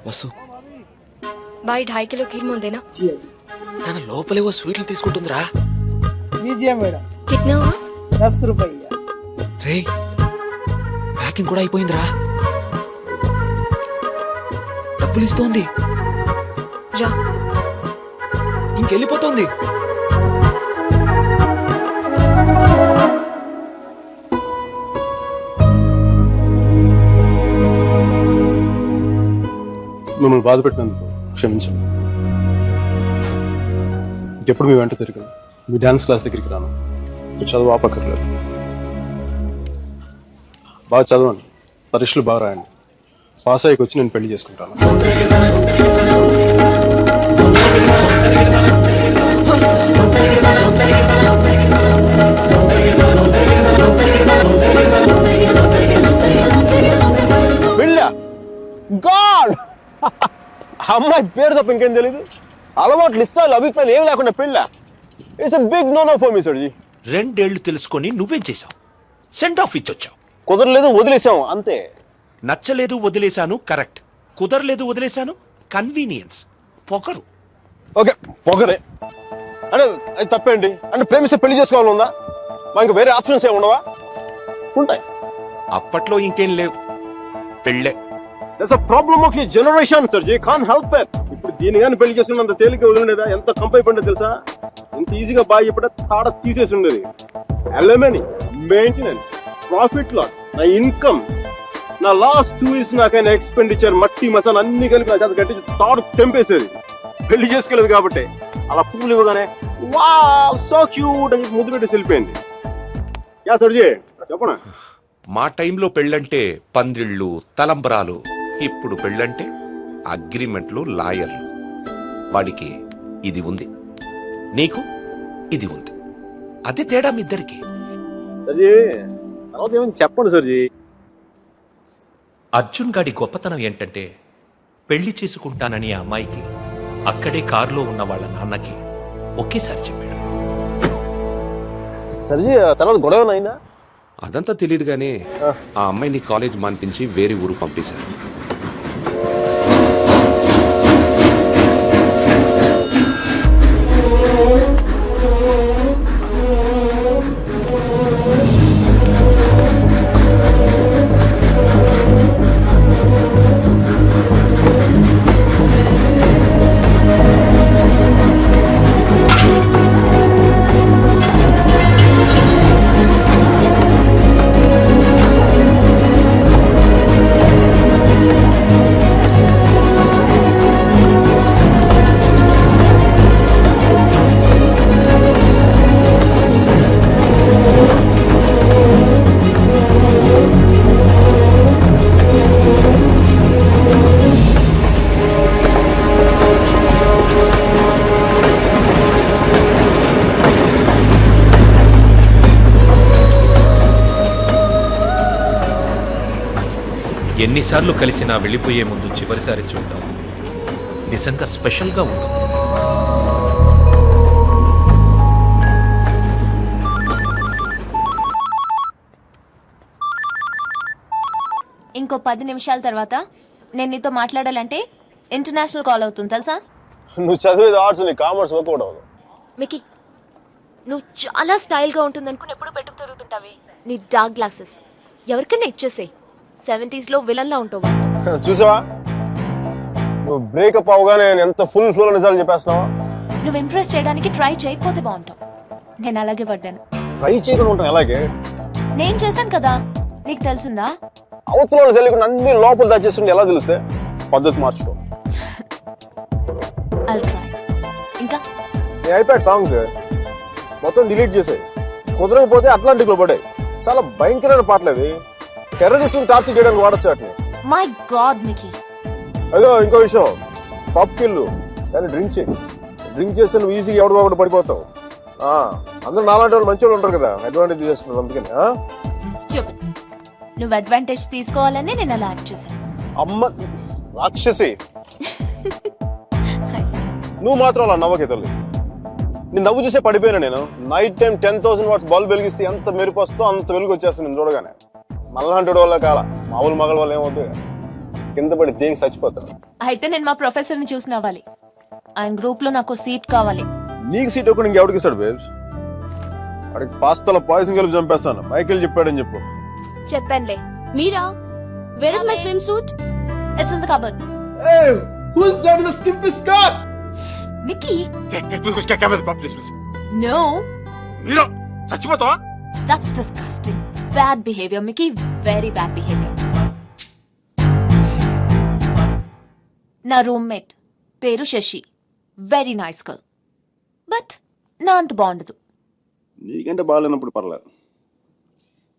వసు బాయ్ 2.5 కిలో ఖీర్ ముందేనా తన లోపలేవో స్వీట్లు తీసుకుంటుందిరా. लीजिए मैडम కిట్నా హువా 10 रुपया. రే ప్యాకింగ్ కూడా అయిపోయిందిరా. డబ్బులు ఇస్తోంది, రా ఇంకెళ్ళిపోతోంది. మిమ్మల్ని బాధ పెట్టినందుకు క్షమించండి. ఇంకెప్పుడు మీ వెంట తిరిగాను, మీ డాన్స్ క్లాస్ దగ్గరికి రాను. మీరు చదువు ఆపక్కర్లేదు. బాగా చదవండి, పరీక్షలు బాగా రాయండి. పాస్ అయ్యకి వచ్చి నేను పెళ్లి చేసుకుంటాను. గాడ్ అమ్మాయి పేరు తప్ప ఇంకేం తెలీదు. అలవాట్లు ఇష్టాలు అభిప్రాయాలు ఏమి లేకుండా పెళ్ళ. It's big no no for me sir ji. 2 ఏళ్లు తెలుసుకొని నువ్వేం చేశావు? సెండ్ ఆఫ్ ఇచ్చొచ్చావు. కుదరలేదు వదిలేసాం అంతే. నచ్చలేదు వదిలేశాను, కరెక్ట్. కుదరలేదు వదిలేశాను, కన్వీనియన్స్. పొగరు. ఓకే పొగరే అంటే అది తప్పేంటి? అంటే ప్రేమిస్తే పెళ్లి చేసుకోవాలని ఉందా? మా ఇంకా వేరే ఆప్షన్స్ ఏమి ఉండవా? ఉంటాయి. అప్పట్లో ఇంకేం లేవు, పెళ్ళే. That's a problem of your generation, sir. You can't help it. ఇప్పుడు దీని కానీ పెళ్లి చేసుకున్నంత తేలిక వదిలేదా? ఎంత కంపై పడ్డా తెలుసా? ఎంత ఈజీగా బాగా చెప్పడా తాడ తీసేసి ఉండేది. అలమనీ, మెయింటెనెన్స్, ప్రాఫిట్ లాస్, నా ఇన్కమ్, నా లాస్ట్ 2 years నాకైనా ఎక్స్పెండిచర్, మట్టి మసాలా అన్ని కలిపి నా చేత కట్టి తాడు తెంపేసేది. పెళ్లి చేసుకోలేదు కాబట్టి అలా పువ్వులు ఇవ్వగానే వావ్ సో క్యూట్ అని ముద్దు పెట్టి వెళ్ళిపోయింది. యా సర్జీ చెప్పనా? మా టైంలో పెళ్ళంటే పందిళ్ళు, తలంబరాలు. ఇప్పుడు పెళ్ళంటే అగ్రిమెంట్లు, లాయర్లు. వాడికి ఇది ఉంది, నీకు ఇది ఉంది. అదే తేడా మీ ఇద్దరికి. సర్జీ తర్వాత ఏమైనా చెప్పండి సర్జీ. అర్జున్ గాడి గొప్పతనం ఏంటంటే పెళ్లి చేసుకుంటానని ఆ అమ్మాయికి అక్కడే కారులో ఉన్న వాళ్ళ నాన్నకి ఒకేసారి చెప్పాడు. సర్జీ తర్వాత గొడవ అయిందా? అదంతా తెలియదు గానీ ఆ అమ్మాయిని కాలేజ్ మాన్పించి వేరే ఊరు పంపేశారు. ఎన్నిసార్లు కలిసినా వెళ్ళిపోయే ముందు చివరిసారి చూడటం నిజంగా స్పెషల్గా ఉంటుంది. ఇంకో 10 నిమిషాల తర్వాత నేను నీతో మాట్లాడాలంటే ఇంటర్నేషనల్ కాల్ అవుతుంది తెలుసా? నువ్వు చదివేది ఆర్ట్స్, నీ కామర్స్ వర్కౌట్ అవ్వదు. మికి నువ్వు చాలా స్టైల్గా ఉంటుంది అనుకుని ఎప్పుడు పెట్టుకు తిరుగుతుంటావి. నీ డార్క్ గ్లాసెస్ ఎవరికైనా ఇచ్చేసేయ్. 70s లో విలన్ లా ఉంటావు. చూసావా నువ్వు బ్రేకప్ అవగానే ఎంత ఫుల్ ఫ్లో నిజాలు చెప్పేస్తున్నావా? నువ్వు ఇంప్రెస్ చేయడానికి ట్రై చేయకపోతే బాగుంటావు. నేను అలాగే పడ్డాను. ట్రై చేయకుండా ఉంటాం ఎలాగే? నేను చేశాను కదా, నీకు తెలిసిందా? అవతల వాళ్ళు తెలియకుండా అన్ని లోపల దాచేస్తుంటే ఎలా తెలిస్తే? పద్ధతి మార్చుకో. I'll try. ఇంకా నీ ఐప్యాడ్ సాంగ్స్ మొత్తం డిలీట్ చేసాయి. కుదరకపోతే అట్లాంటిక్ లో పడే. చాలా భయంకరమైన పాటలు అవి. టెర్రరిస్ట్ టార్చర్ చేయడానికి వాడచ్చు వాటిని. My God Mickey. అదో ఇంకో విషయం, పబ్ కిల్లు కానీ డ్రింక్ చేస్తే నువ్వు ఈజీగా ఎవడో ఒకటి పడిపోతావు. అందరూ నాలాంటి వాళ్ళు మంచి వాళ్ళు ఉంటారు కదా, అడ్వాంటేజ్ చేస్తున్నారు అందుకని. Stupid. నువ్వు అడ్వాంటేజ్ తీసుకోవాలని నేను అలా యాక్ట్ చేశాను. అమ్మ రాక్షసి, నువ్వు మాత్రం అలా నవ్వకే తల్లి. నేను నవ్వు చూసే పడిపోయినా. నేను నైట్ టైం 10,000 వాట్స్ బల్బ్ వెలిగిస్తే ఎంత మెరుపు వస్తుందో అంత వెలుగు వచ్చేస్తుంది నేను చూడగానే. మళ్ళాంటి వల్ల కాల మామూలు మగల వల్ల ఏమవుతుంది, కింద పడి దేనికి చచ్చిపోతాడు. అయితే నేను మా ప్రొఫెసర్ ని చూసి నవ్వాలి. ఆయన గ్రూప్ లో నాకు సీట్ కావాలి. నీకు సీట్ ఒకటి ఇంకెవడికి ఇస్తాడు బేబ్స్? వాడికి పాస్తాలో పాయసం కలిపి చంపేస్తాను. మైకేల్ చెప్పాడని చెప్పు. చెప్పానులే. మీరా? Where is my swimsuit? It's in the cupboard. Who's that in the skimpy skirt? Mickey. Please. No. మీరు చచ్చిపోతావా? That's disgusting. Bad behavior, Mickey. Very bad behavior. నా రూమ్మేట్ పేరు Sashi. Very nice girl. But నా అంత బాగుండదు. నీకంటే బాగాలేనప్పుడు పర్లేదు,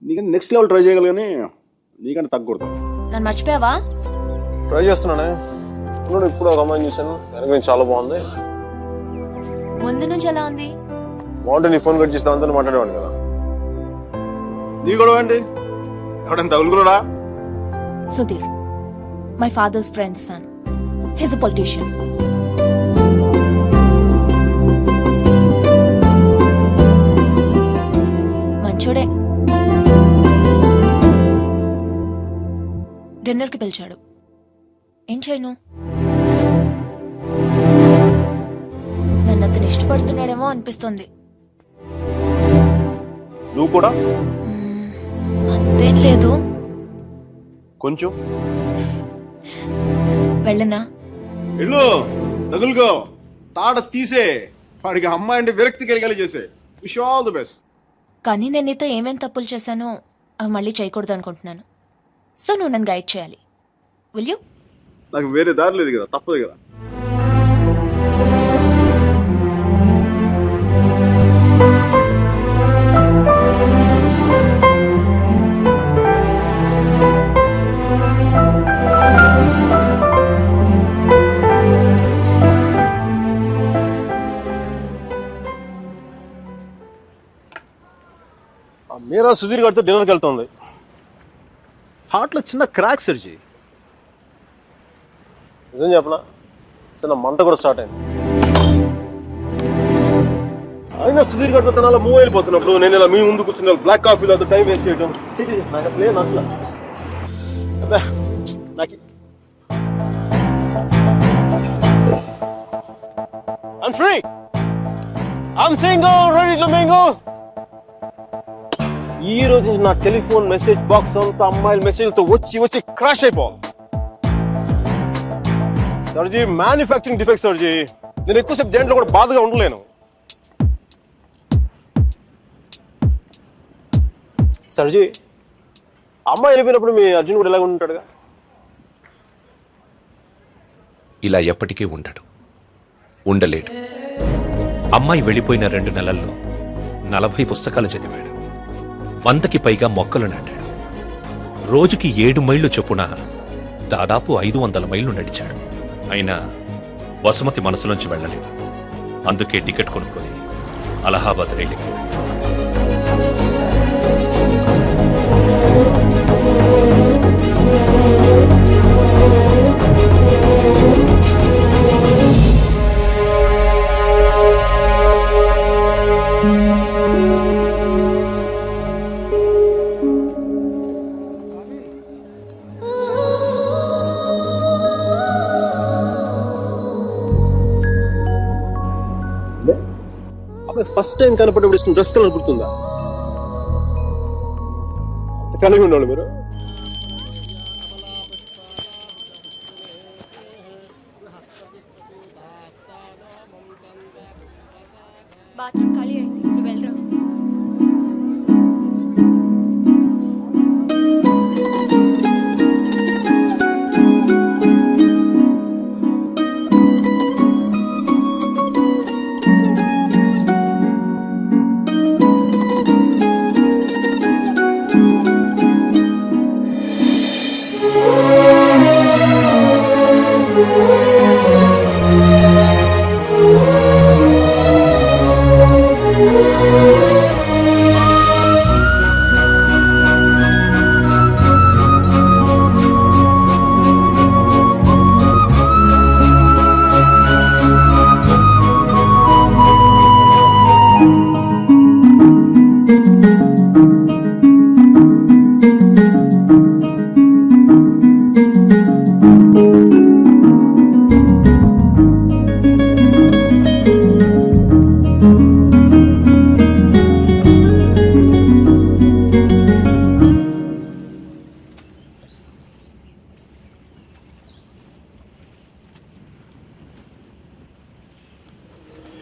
నీకంటే నెక్స్ట్ లెవెల్ ట్రై చేయగలి కానీ నీకంటే తగ్గకూడదు. నన్ను మర్చిపోయావా? ట్రై చేస్తున్నానే. ఇప్పుడు ఒక అమ్మాయిని చూశాను, వెనక నుంచి చాలా బాగుంది. ముందు నుంచి ఎలా ఉంది? బాగుంటే నీ ఫోన్ కట్ చేసి దాంతో మాట్లాడేవాడిని కదా. నీ గొడవ ఏంటి? ఎవడైనా తగులుకున్నాడా? Sudheer, my father's friend's son. He's a politician. మంచోడే. డిన్నర్ కి పిలిచాడు. ఏం చేయను? నన్ను అతను ఇష్టపడుతున్నాడేమో అనిపిస్తుంది. నువ్వు కూడా అంతేం లేదు. కొంచెం వెళ్ళనా? ఇల్లు తగులుకో, తాడ తీసే, వాడికి అమ్మాయి అంటే విరక్తి కలిగేలా చేసే. Wish all the best. కానీ నేను నీతో ఏమేం తప్పులు చేశానో అవి మళ్ళీ చేయకూడదు అనుకుంటున్నాను. సో నువ్వు నన్ను గైడ్ చేయాలి. Will you? నాకు వేరే దారి లేదు కదా, తప్పదు కదా. మీరా సుధీర్ గారితో డిన్నర్కి వెళ్తుంది. హార్ట్లో చిన్న క్రాక్ సర్జీ. నిజం చెప్పనా, చిన్న మంట కూడా స్టార్ట్ అయింది. అయినా సుధీర్ గారితో తన అలా మూవ్ అయిపోతున్నప్పుడు నేను ఇలా మీ ముందు కూర్చున్న బ్లాక్ కాఫీ తో టైం వేస్ట్ చేయడం నాకు అసలు ఏం నచ్చలా. I'm free. I'm single, ready to mingle. ఈ రోజు నా టెలిఫోన్ మెసేజ్ బాక్స్ అంతా అమ్మాయిల మెసేజ్ తో వచ్చి క్రాష్ అయిపోవాలి. సర్జీ మ్యానుఫ్యాక్చరింగ్ డిఫెక్ట్ సర్జీ. నేను ఎక్కువసేపు దేంట్లో కూడా బాధగా ఉండలేను. సర్జీ, అమ్మాయి వెళ్ళిపోయినప్పుడు మీ అర్జున్ కూడా ఇలాగ ఉంటాడుగా? ఇలా ఎప్పటికీ ఉండడు, ఉండలేడు. అమ్మాయి వెళ్ళిపోయిన 2 నెలల్లో 40 పుస్తకాలు చదివాడు, 100కి పైగా మొక్కలు నాటాడు, రోజుకి 7 మైళ్ళు చొప్పున దాదాపు 500 మైళ్ళు నడిచాడు. అయినా వసుమతి మనసులోంచి వెళ్ళలేదు. అందుకే టికెట్ కొనుక్కొని అలహాబాద్ రైలుకి. ఫస్ట్ టైం కనపడేప్పుడు ఇష్టం డ్రెస్ కలర్ గుర్తుందా? కలిగి ఉండాలి మీరు. బాత్రూమ్ ఖాళీ అయింది, నువ్వు వెళ్ళరా.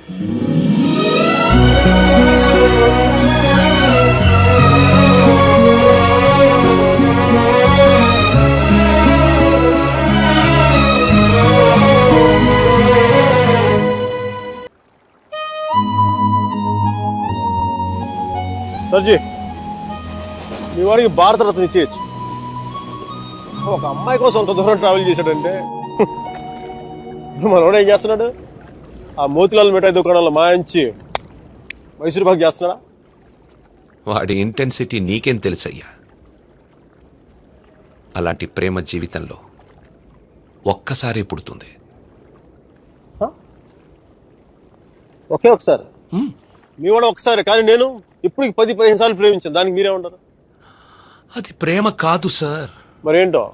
సర్జీ మీ వాడికి భారతరత్న ఇచ్చేయచ్చు. ఒక అమ్మాయి కోసం అంత దూరం ట్రావెల్ చేశాడంటే మనోడు ఏం చేస్తున్నాడు? ఆ మోతిలాల్ మిఠాయి దుకాణంలో మాయించి మైసూర్ పాక్ చేస్తున్నాడా? వాడి ఇంటెన్సిటీ నీకేం తెలుసయ్యా? అలాంటి ప్రేమ జీవితంలో ఒక్కసారే పుడుతుంది. ఒకే ఒకసారి మీ వాడు ఒకసారి, కానీ నేను ఇప్పుడు 10-15 సార్లు ప్రేమించాను. దానికి మీరేమంటారు? అది ప్రేమ కాదు సార్. మరేంటో?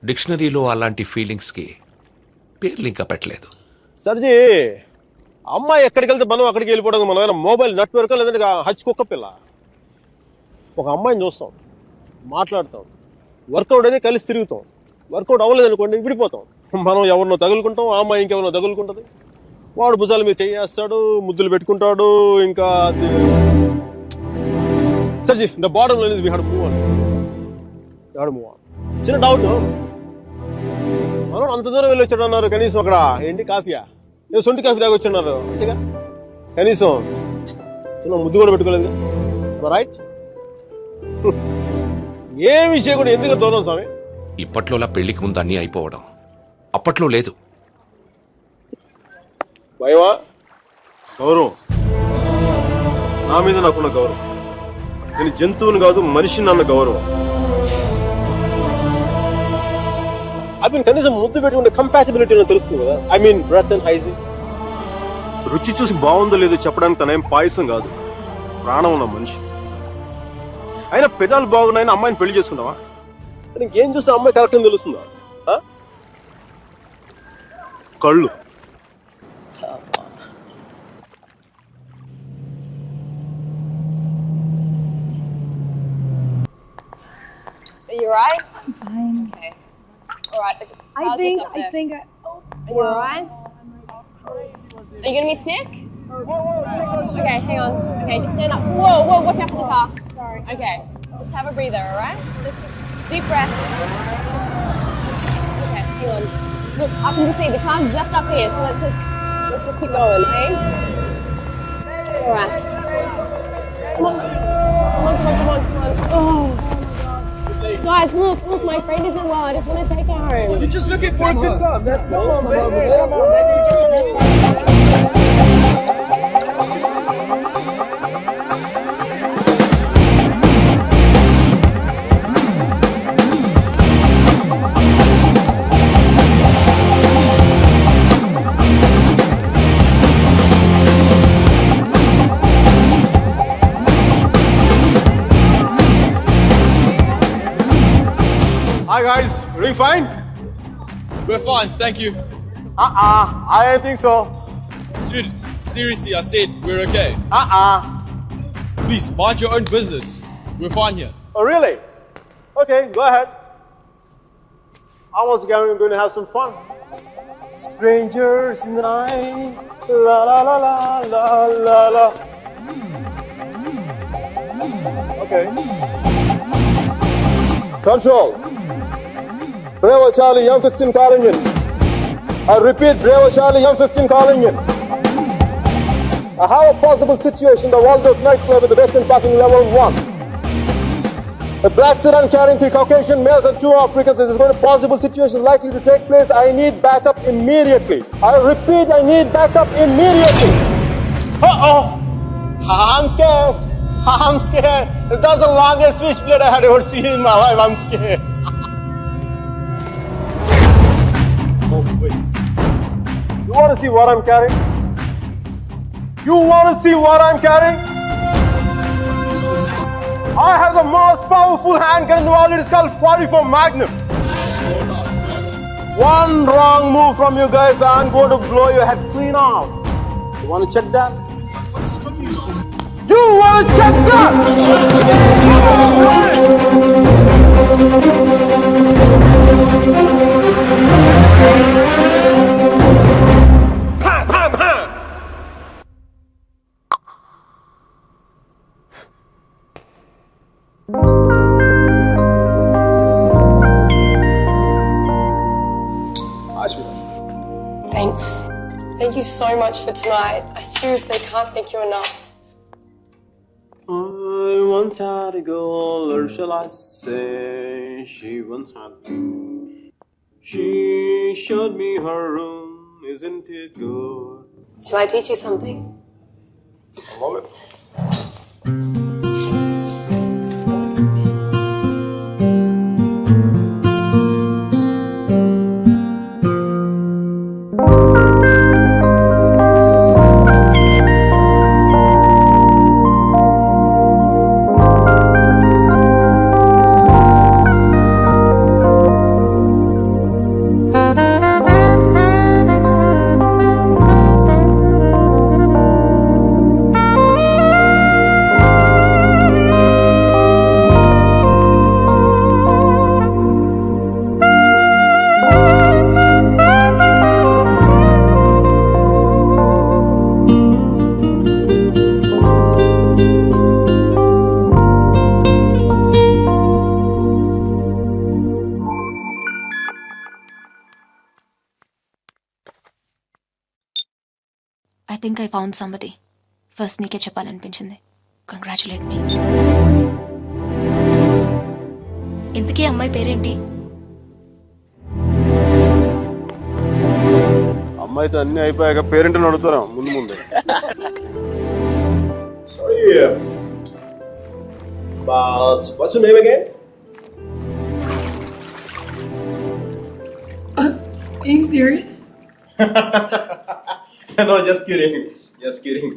డిక్షనరీలో అలాంటి ఫీలింగ్స్కి పేర్లు ఇంకా పెట్టలేదు. సర్జీ, అమ్మాయి ఎక్కడికి వెళ్తే మనం అక్కడికి వెళ్ళిపోవడం. మనం ఏమైనా మొబైల్ నెట్వర్క్ లేదంటే హచ్ కుక్క పిల్ల. ఒక అమ్మాయిని చూస్తాం, మాట్లాడతాం, వర్కౌట్ అయితే కలిసి తిరుగుతాం. వర్కౌట్ అవ్వలేదు అనుకోండి, విడిపోతాం. మనం ఎవరినో తగులుకుంటాం, ఆ అమ్మాయి ఇంకెవరినో తగులుకుంటుంది. వాడు భుజాల మీద చేయేస్తాడు, ముద్దులు పెట్టుకుంటాడు. ఇంకా సర్జీ, the bottom line is we have to move on. చిన్న డౌట్, మనం అంత దూరం వెళ్ళి వచ్చాడు అన్నారు, కనీసం అక్కడ ఏంటి కాఫీయా, ఏ సొంటి కాఫీ తాగి వచ్చున్నారు అంతేగా, కనీసం చిన్న ముద్దు కూడా పెట్టుకోలేదు. రైట్? ఏ విషయం కూడా ఎందుకు దూరం స్వామి? ఇప్పట్లోలా పెళ్లికి ముందు అన్నీ అయిపోవడం అప్పట్లో లేదు. భయమా? గౌరవం, నా మీద నాకున్న గౌరవం. నేను జంతువుని కాదు, మనిషిని అన్న గౌరవం. కనీసం ముద్దు పెట్టుకుంటే కంపాటిబిలిటీ తెలుస్తుంది కదా. I mean breath and hygiene. రుచి చూసి బాగుందో లేదో చెప్పడానికి తనేం పాయసం కాదు, ప్రాణం ఉన్న మనిషి. అయినా పెదాలు బాగున్నాయని అమ్మాయిని పెళ్లి చేసుకుంటావా? ఇంకేం చూస్తే అమ్మాయి కరెక్ట్ అని తెలుస్తుందా? కళ్ళు. Are you alright? I'm fine. Okay. Alright. Are you alright? Are you gonna be sick? Okay, hang on. Okay, just stand up. Whoa, watch out for the car. Sorry. Okay, just have a breather, alright? Just deep breaths. Okay, hang on. Look, I can just see the car's just up here, so let's just keep going, okay? Alright. Come on. Oh. Guys, look, my friend isn't well. I just want to take her home. You're just looking for a good time. That's all. Hi guys, doing fine? We're fine, thank you. I don't think so. Dude, seriously, I said we're okay. Please, mind your own business. We're fine here. Oh really? Okay, go ahead. I was going to have some fun. Strangers in the night, la la la la la la la. Okay. Control. Bravo Charlie, M15 calling in. I repeat, Bravo Charlie, M15 calling in. I have a possible situation, the Waldorf nightclub at the Western Parking Level 1. A black sedan carrying 3 Caucasian males and 2 Africans. There is going to possible situation likely to take place. I need backup immediately. I repeat, I need backup immediately. Uh-oh. I'm scared. That's the longest switchblade I had ever seen in my life. I'm scared. Oh, wait. You want to see what I'm carrying? I have the most powerful handgun in the world. It is called 44 Magnum. One wrong move from you guys, I'm going to blow your head clean off. You want to check that? You want to check that? Thanks. Thank you so much for tonight. I seriously can't thank you enough. I once had a girl, or shall I say, she once had me. She showed me her room, isn't it good? Shall I teach you something? I love it. I think I found somebody. First నీకే చెప్పాలనిపించింది. Congratulate మీ. ఇంతకీ అమ్మాయి పేరేంటి? అమ్మాయితో అన్ని అయిపోయాక parent అడుగుతారా ముందు ముందు. But what's your name again? Are you serious? No, just kidding. Just kidding.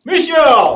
Michelle!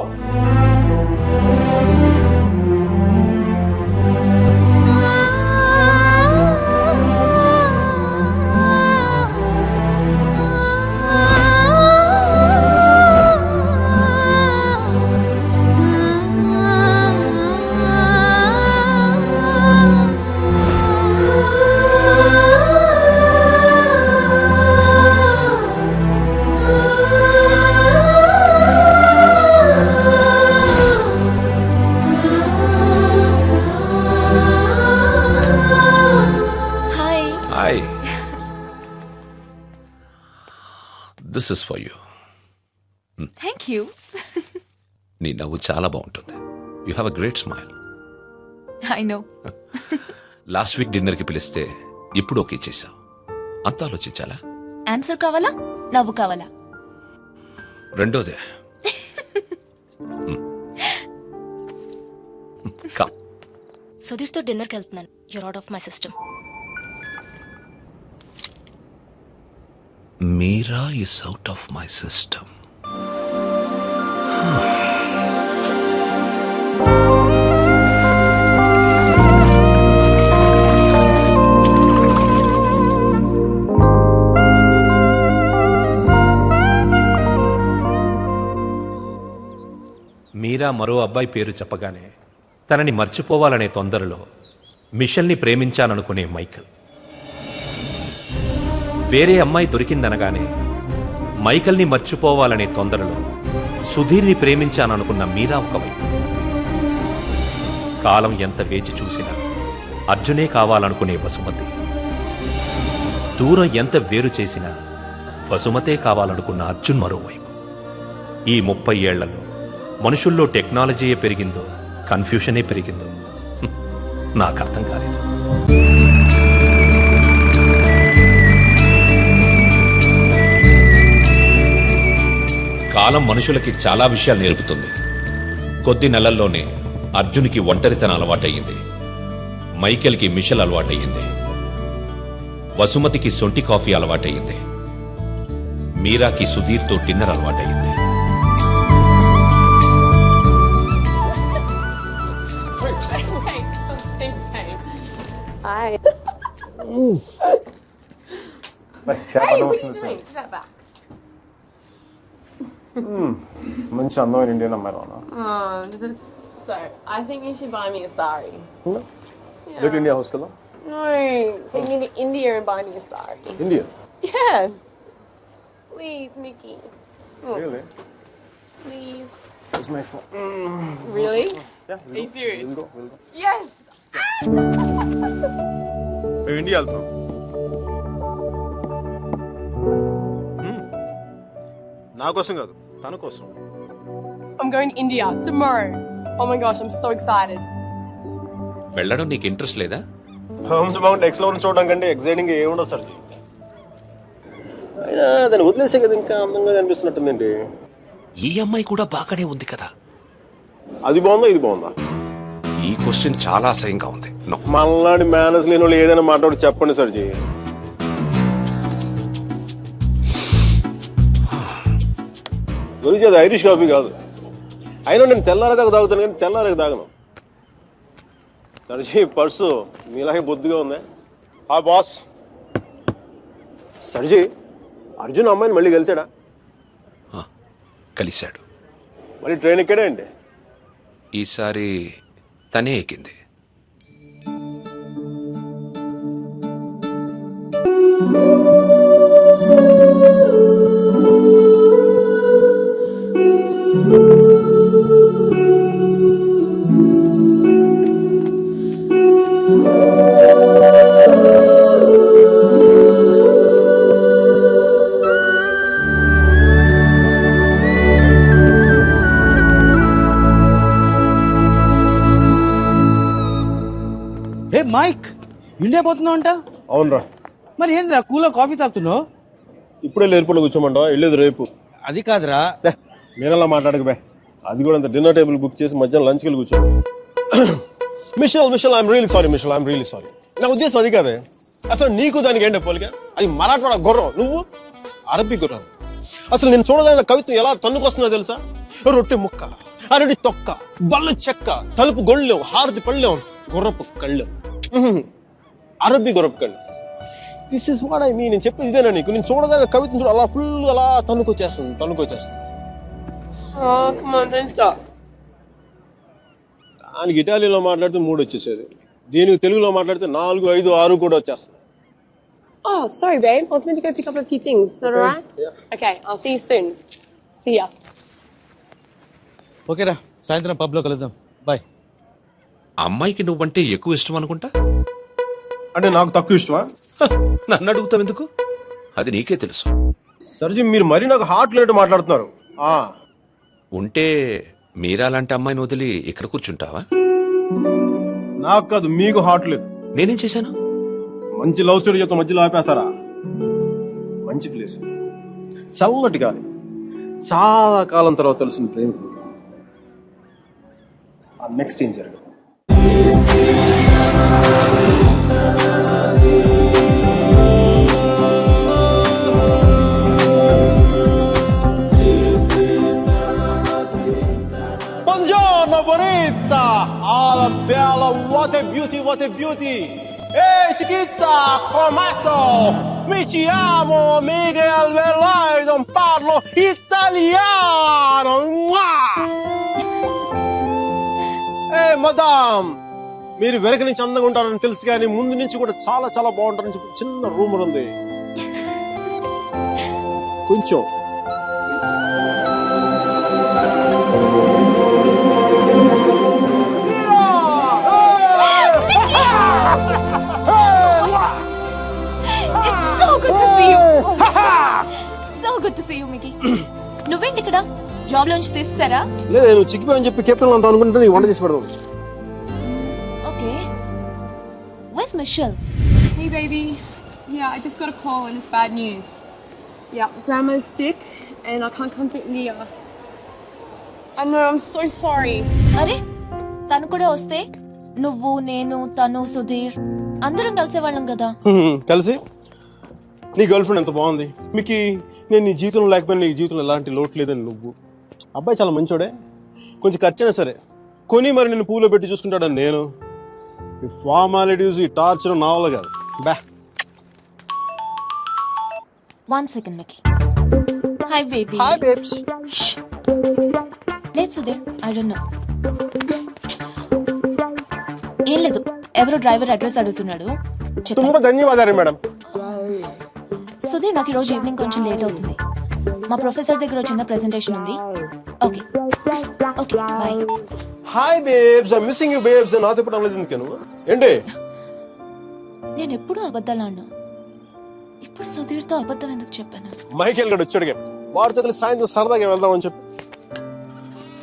Hi. This is for you. Thank you. నీ నవ్వు చాలా బాగుంటుంది. You have a great smile. I know. Last week డిన్నర్కి పిలిస్తే ఇప్పుడు ఓకే చేశావు. అంత ఆలోచించాలా? ఆన్సర్ కావాలా, నవ్వు కావాలా? రెండోదే. Come. సుధీర్తో డిన్నర్కి వెళ్తున్నాను. You're out of my system. Meera is out of my system. Meera మరో అబ్బాయి పేరు చెప్పగానే తనని మర్చిపోవాలనే తొందరలో మిషల్ని ప్రేమించాననుకునే మైకల్. వేరే అమ్మాయి దొరికిందనగానే మైకల్ని మర్చిపోవాలనే తొందరలో సుధీర్ని ప్రేమించాననుకున్న మీరా ఒకవైపు. కాలం ఎంత వేచి చూసినా అర్జునే కావాలనుకునే వసుమతి. దూరం ఎంత వేరు చేసినా వసుమతే కావాలనుకున్న అర్జున్ మరోవైపు. ఈ 30 ఏళ్లలో మనుషుల్లో టెక్నాలజీయే పెరిగిందో కన్ఫ్యూషనే పెరిగిందో నాకు అర్థం కాలేదు. కాలం మనుషులకి చాలా విషయాలు నేర్పుతుంది. కొద్ది నెలల్లోనే అర్జున్కి ఒంటరితనం అలవాటయ్యింది, మైకేల్కి మిషల్ అలవాటయ్యింది, వసుమతికి సొంటి కాఫీ అలవాటయ్యింది, మీరాకి సుధీర్తో డిన్నర్ అలవాటయ్యింది. Hi. మంచి అందమైన ఇండియన్ అమ్మాయి. This is so. I think you should buy me a sari. Little India house కదా. No, take me to India and buy me a sari. India? Yeah. Please, Mickey. Really? Please. It's my phone. Really? Yeah. Are you serious? We'll go. Yes. India వెళ్తాం. నా కోసం కాదు, తన కోసం. I'm going to India tomorrow. Oh my gosh, I'm so excited. వెళ్ళడం నీకు interest లేదా? Homes mount explore చూడడం కంటే ఎక్సైటింగ్ ఏముండదు సర్జీ. అయినా దాన్ని వదిలేసే కదా ఇంకా అందంగా కనిపిస్తున్నట్టుందండి. ఈ అమ్మాయి కూడా బాగానే ఉంది కదా. అది బాగుందా ఇది బాగుందా? ఈ క్వశ్చన్ చాలా అసహ్యంగా ఉంది. No. మళ్ళాడి మేనేజ్ లేని వాళ్ళు ఏదైనా మాట్లాడి చెప్పండి సర్జీ. గురించి అది ఐరిష్ కాఫీ కాదు. అయినా నేను తెల్లారేదాకా తాగుతాను కానీ తెల్లారేక తాగను. సర్జీ పర్సు మీలాగే బొద్దుగా ఉంది. బాస్ సర్జీ, అర్జున్ అమ్మాయిని మళ్ళీ కలిసాడా? కలిశాడు. మళ్ళీ ట్రైన్ ఎక్కాడా అండి? ఈసారి తనే ఎక్కింది. ఏ మైక్, ఇండియా పోతున్నావు అంట? అవునరా. మరి ఏంద్రా కూలో కాఫీ తాగుతున్నావు? ఇప్పుడే ఎయిర్పోర్ట్లో కూర్చోమంటావా? వెళ్ళేది రేపు. అది కాదురా. మీరలా మాట్లాడక బే. అది కూడా అంత డిన్నర్ టేబుల్ బుక్ చేసి మధ్యాహ్నం లంచ్కి వెళ్ళి కూర్చో. Mitchell I'm really sorry. Mitchell I'm really sorry. నా ఉద్దేశం అది కాదే. అసలు నీకు దానికి ఏంటో పోలిక? అది మరాఠవాడ గుర్రం, నువ్వు అరబ్బీ గుర్రం. అసలు నేను చూడగానే కవిత్వం ఎలా తన్నుకొస్తుందో తెలుసా? రొట్టె ముక్క, అరటి తొక్క, బల్ల చెక్క, తలుపు గొళ్ళెం, హారతి పళ్ళెం, గుర్రపు కళ్ళెం, అరబ్బీ గుర్రపు కళ్ళెం. This is what I mean. నేను చెప్పేది ఇదేనా నీకు? నేను చూడగానే కవిత్వం చూడ అలా ఫుల్ అలా తన్నుకొచ్చేస్తుంది. Oh, come on, don't stop. దానికి ఇటాలియన్లో మాట్లాడితే 3 వచ్చేసేది. దీనికి తెలుగులో మాట్లాడితే 4, 5, 6 కూడా వచ్చేస్తుంది. Oh, sorry, babe. I was meant to go pick up a few things. Is that alright? Yeah. Okay, I'll see you soon. See ya. ఓకేరా, సాయంత్రం పబ్లో కలుద్దాం. బాయ్. అమ్మాయికి నువ్వంటే ఎక్కువ ఇష్టం అనుకుంటా. అంటే నాకు తక్కువ ఇష్టమా? నన్ను అడుగుతావు ఎందుకు? అది నీకే తెలుసు. సర్జీ, మీరు మరీ నాకు హార్ట్ లేట్ మాట్లాడుతున్నారు. ఉంటే మీరాలాంటి అమ్మాయిని వదిలి ఇక్కడ కూర్చుంటావా? నాకు కాదు, మీకు హార్ట్ లేదు. నేనేం చేశాను? మంచి లవ్ స్టోరీ చెప్తా మధ్యలో ఆపేస్తారా? మంచి ప్లేస్, చల్లటి గాలి, చాలా కాలం తర్వాత తెలిసిన ప్రేమికుడు. నెక్స్ట్ ఏం జరగదు. Buongiorno bonita, alla bella, what a beauty. Ehi chiquita, come sto? Mi chiamo Miguel Velay, non parlo italiano. మదాం, మీరు వెనక నుంచి అందంగా ఉంటారని తెలుసు కానీ ముందు నుంచి కూడా చాలా చాలా బాగుంటారని చెప్పి చిన్న రూమర్ ఉంది. కొంచెం It's so good to see you. So good to see you, Mickey. నువ్వేంటి ఇక్కడ? జాబ్ లోంచి తీస్తారా? లేదు, నువ్వు చిక్కిపోయని చెప్పి కెప్టెన్ అంత అనుకుంటే నీ వంట చేసి పెడదాం. Okay. Where's Michelle? Hey, baby. Yeah, I just got a call and it's bad news. Yeah, Grandma's sick and I can't come to India. I know, I'm so sorry. అరే, తను కూడా వస్తే నువ్వు, నేను, తను, సుధీర్ అందరం కలిసేవాళ్ళం కదా. కలిసి నీ గర్ల్ ఫ్రెండ్ ఎంత బాగుంది. మీకు నేను నీ జీవితంలో లేకపోయినా నీ జీవితంలో ఎలాంటి లోటు లేదని నువ్వు. అబ్బాయి చాలా మంచోడే, కొంచెం ఖర్చైనా సరే కొని మరి నేను పూలో పెట్టి చూసుకుంటాడని నేను. ఈ ఫార్మాలిటీస్, ఈ టార్చర్ నా వల్ల కాదు. బా. 1 second, Mickey. Hi, baby. Hi, babes. Shh. Let's Sudhir. I don't know. ఏం లేదు, ఎవరో డ్రైవర్ అడ్రస్ అడుగుతున్నాడు. తుంబా ధన్యవాదాలు మేడం. సుధీర్, నాకు ఈరోజు ఈవినింగ్ కొంచెం లేట్ అవుతుంది. మా ప్రొఫెసర్ దగ్గర చిన్న ప్రెజెంటేషన్ ఉంది. Okay okay, bye. Hi babes, I missing you babes. నాతో ఇప్పుడు అనలేదు ఎందుకు నువ్వు? ఏంటి? నేను ఎప్పుడూ అబద్ధాలు ఆడను. ఇప్పుడు సుధీర్తో అబద్ధం ఎందుకు చెప్పాను? మైకేల్ గడు వచ్చాడు. వాడితో కలిసి సాయంత్రం సరదాగా వెళ్దామని చెప్పి.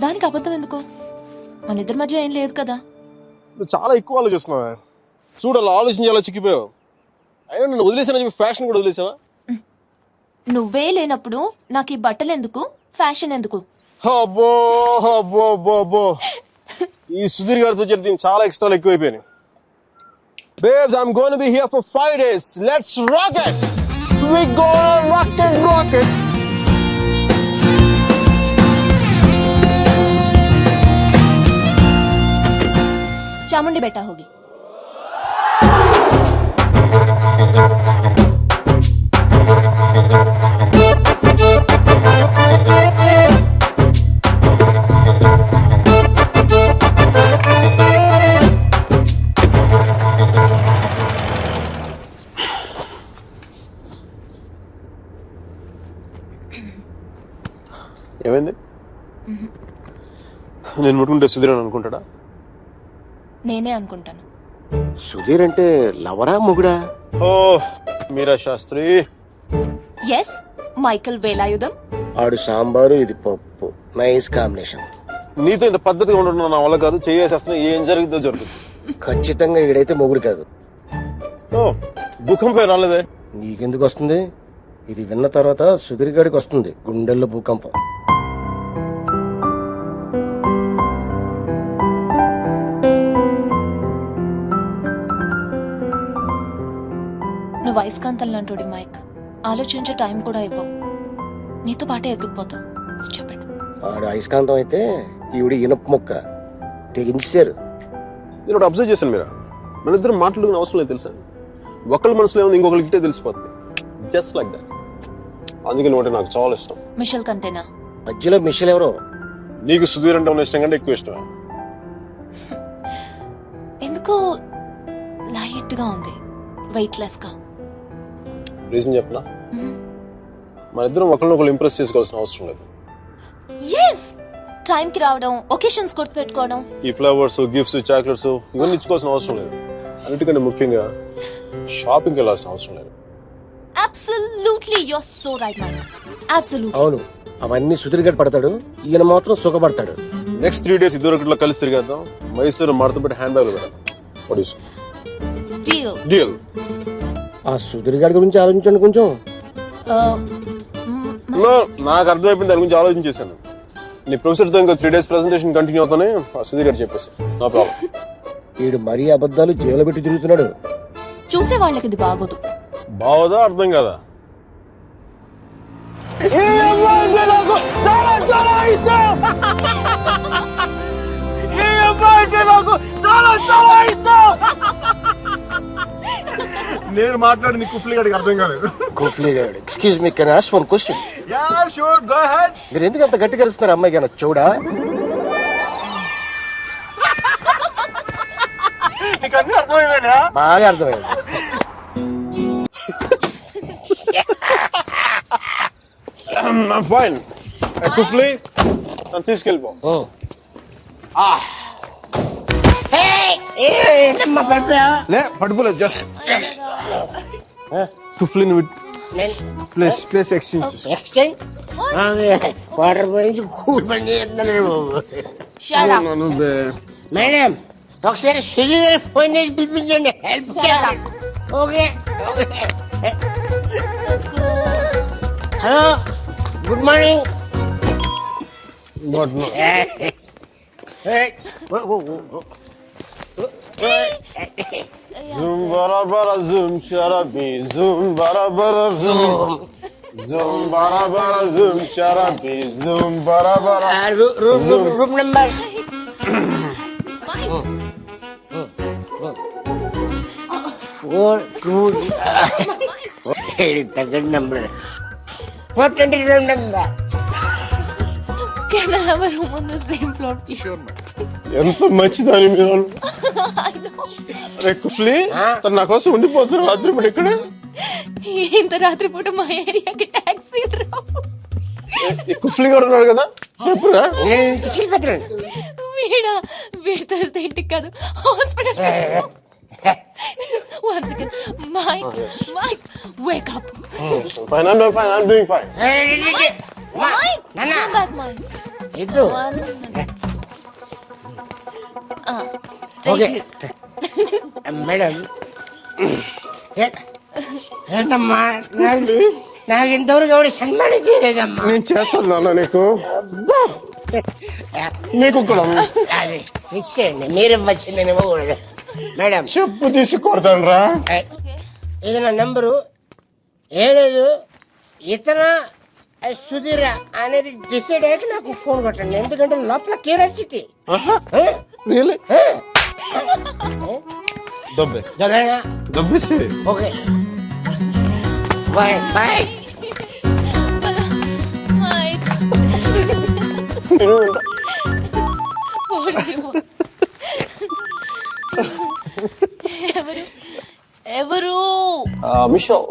దానికి అబద్ధం ఎందుకు? మన ఇద్దరి మధ్య ఏం లేదు కదా. నువ్వు చాలా ఎక్కువ ఆలోచిస్తున్నావా? చూడు అలా ఆలోచించి అలా చిక్కిపోయావు. అయినా నన్ను వదిలేసానని చెప్పి ఫ్యాషన్ కూడా వదిలేసావా? నువ్వే లేనప్పుడు నాకు ఈ బట్టలు ఎందుకు, ఫ్యాషన్ ఎందుకు? అబ్బో అబ్బో అబ్బో అబ్బో, ఈ సుధీర్ గారితో జరిగితే చాలా ఎక్స్ట్రాలు ఎక్కువైపోయినాయి. Babes, I'm going to be here for 5 days. Let's rock it. We gonna rock it, rock it. Chamundi बेटा होगी. ఏమైంది? నేను ముట్టుకుంటే సుధీర్ అని అనుకుంటాడా? నేనే అనుకుంటాను. సుధీర్ అంటే లవరా మొగుడా? Oh Mira Sastri. Yes, Michael Velayudham. ఆడు సాంబారు, ఇది పప్పు, నైస్ కాంబినేషన్. నీతో ఇంత పద్ధతిగా ఉండడం నా వల్ల కాదు. చేసేస్తున్నా, ఏం జరుగుతుందో జరుగుతుంది. ఖచ్చితంగా ఈడైతే మొగుడు కాదు. ఓ భూకంపం రాలేదే? నీకెందుకు వస్తుంది? ఇది విన్న తర్వాత సుధీర్ గాడికి వస్తుంది గుండెల్లో భూకంపం. నువ్వు అయస్కాంతం లాంటి మైక్, ఆలోచించే టైం కూడా ఇవ్వవు. నీతో పాటే ఎత్తుకుపోతావు. చెప్పండి. ఆడు అయస్కాంతం అయితే ఈవిడ ఇనుప ముక్క తెగించారు. నేను ఒకటి అబ్జర్వ్ చేశాను మీరా, మన ఇద్దరు మాట్లాడుకునే అవసరం లేదు తెలుసా. ఒకళ్ళ మనసులో ఏముంది ఇంకొకరికి ఇట్టే తెలిసిపోతుంది. Just like that. అందుకే నువ్వు అంటే నాకు చాలా ఇష్టం. మిషల్ కంటేనా? మధ్యలో మిషల్ ఎవరో? నీకు సుధీర్ అంటే ఉన్న ఇష్టం కంటే ఎక్కువ ఇష్టం. ఎందుకో లైట్ గా ఉంది, వెయిట్ లెస్ గా. రీజన్ చెప్పనా? మన ఇద్దరం ఒకరినొకరు ఇంప్రెస్ చేసుకోవాల్సిన అవసరం లేదు. ఎస్, టైం కి రావడం, ఒకేషన్స్ గుర్తు పెట్టుకోవడం, ఈ ఫ్లవర్స్, గిఫ్ట్స్, చాక్లెట్స్ ఇవన్నీ ఇచ్చుకోవాల్సిన అవసరం లేదు. అన్నిటికంటే ముఖ్యంగా షాపింగ్కి వెళ్ళాల్సిన అవసరం లేదు. Absolutely you are so right Mike. Absolutely. అవును, అవన్నీ సుధీర్ గారు పడతాడు, ఈయన మాత్రం సుఖపడతాడు. నెక్స్ట్ 3 days ఇద్దరు ఒకటిలో కలిసి తిరిగేద్దాం. మైసూరు మడత పెట్టి హ్యాండ్ బ్యాగ్ పెడదాం. డీల్. డీల్. ఆ సుధీర్ గారి గురించి ఆలోచించండి కొంచెం. నాకు అర్థమైపోయింది, దాని గురించి ఆలోచించేశాను. నీ ప్రొఫెసర్తో ఇంకా 3 days ప్రెజెంటేషన్ కంటిన్యూ అవుతానే సుధీర్ గారు చెప్పేసి నో ప్రాబ్లం. వీడు మరీ అబద్ధాలు జైలు పెట్టి తిరుగుతున్నాడు. చూసే వాళ్ళకి ఇది బాగోదు. బావదా అర్థం కదా? నాకు చాలా చాలా ఇష్టం. నేను మాట్లాడింది కుఫ్లీ గారికి అర్థం కాలేదు. కుఫ్లీ గారు, excuse me, can I ask one question? Yeah sure, go ahead. మీరు ఎందుకు అంత గట్టిగా అరుస్తున్నారు? అమ్మాయి కానీ చూడా? నీకు అన్నీ అర్థమైందా? బాగా అర్థమైంది. I'm fine. కుఫ్లీ నన్ను తీసుకెళ్ళిపో. లే పడిపోలేదు, జస్ట్ కుఫ్లీని ప్లేస్ ఎక్స్చేంజ్ వాటర్ పోయించి కూల్ పని మేడం. ఒకసారి సుధీర్ గారి ఫోన్ చేసి పిలిపించండి, help. Okay. Hello, good morning. Zoom bara bara zoom sharabi zoom bara bara zoom zoom bara bara zoom sharabi zoom bara bara room number 4 number 420 room number. Can I have a room on the same floor, please? Sure, ma'am. ఎంత మంచిదని మీరు. అరే కుఫ్లీ, తను నా కోసం ఉండిపోతారు రాత్రి పూట ఇక్కడ. ఇంత రాత్రి పూట మా ఏరియాకి టాక్సీ రావు. కుఫ్లీ గారు ఉన్నాడు కదా, చెప్పురా. వీడితో వెళ్తే ఇంటికి కాదు, hospital. One second, Mike, wake up. Fine, I'm doing fine. ఇటు ఓకే మేడం ఏంటమ్మా నాకు ఇంతవరకు ఎవరు సన్మానం చేయలేదమ్మా. నేను చేస్తాను నాన్న నీకు నీకు కూడా అది ఇచ్చేయండి, మీరు ఇవ్వచ్చు, నేను ఇవ్వకూడదు. మేడం చెప్పు తీసి కొడతాను రా. ఇది నా నెంబరు. ఏం లేదు, ఇతర సుధీర అనేది డిసైడ్ అయ్యాక నాకు ఫోన్ కొట్టండి, ఎందుకంటే లోపల క్యూరియాసిటీ. దబ్బేసి ఓకే బాయ్ బాయ్. ఎవరు మిషల్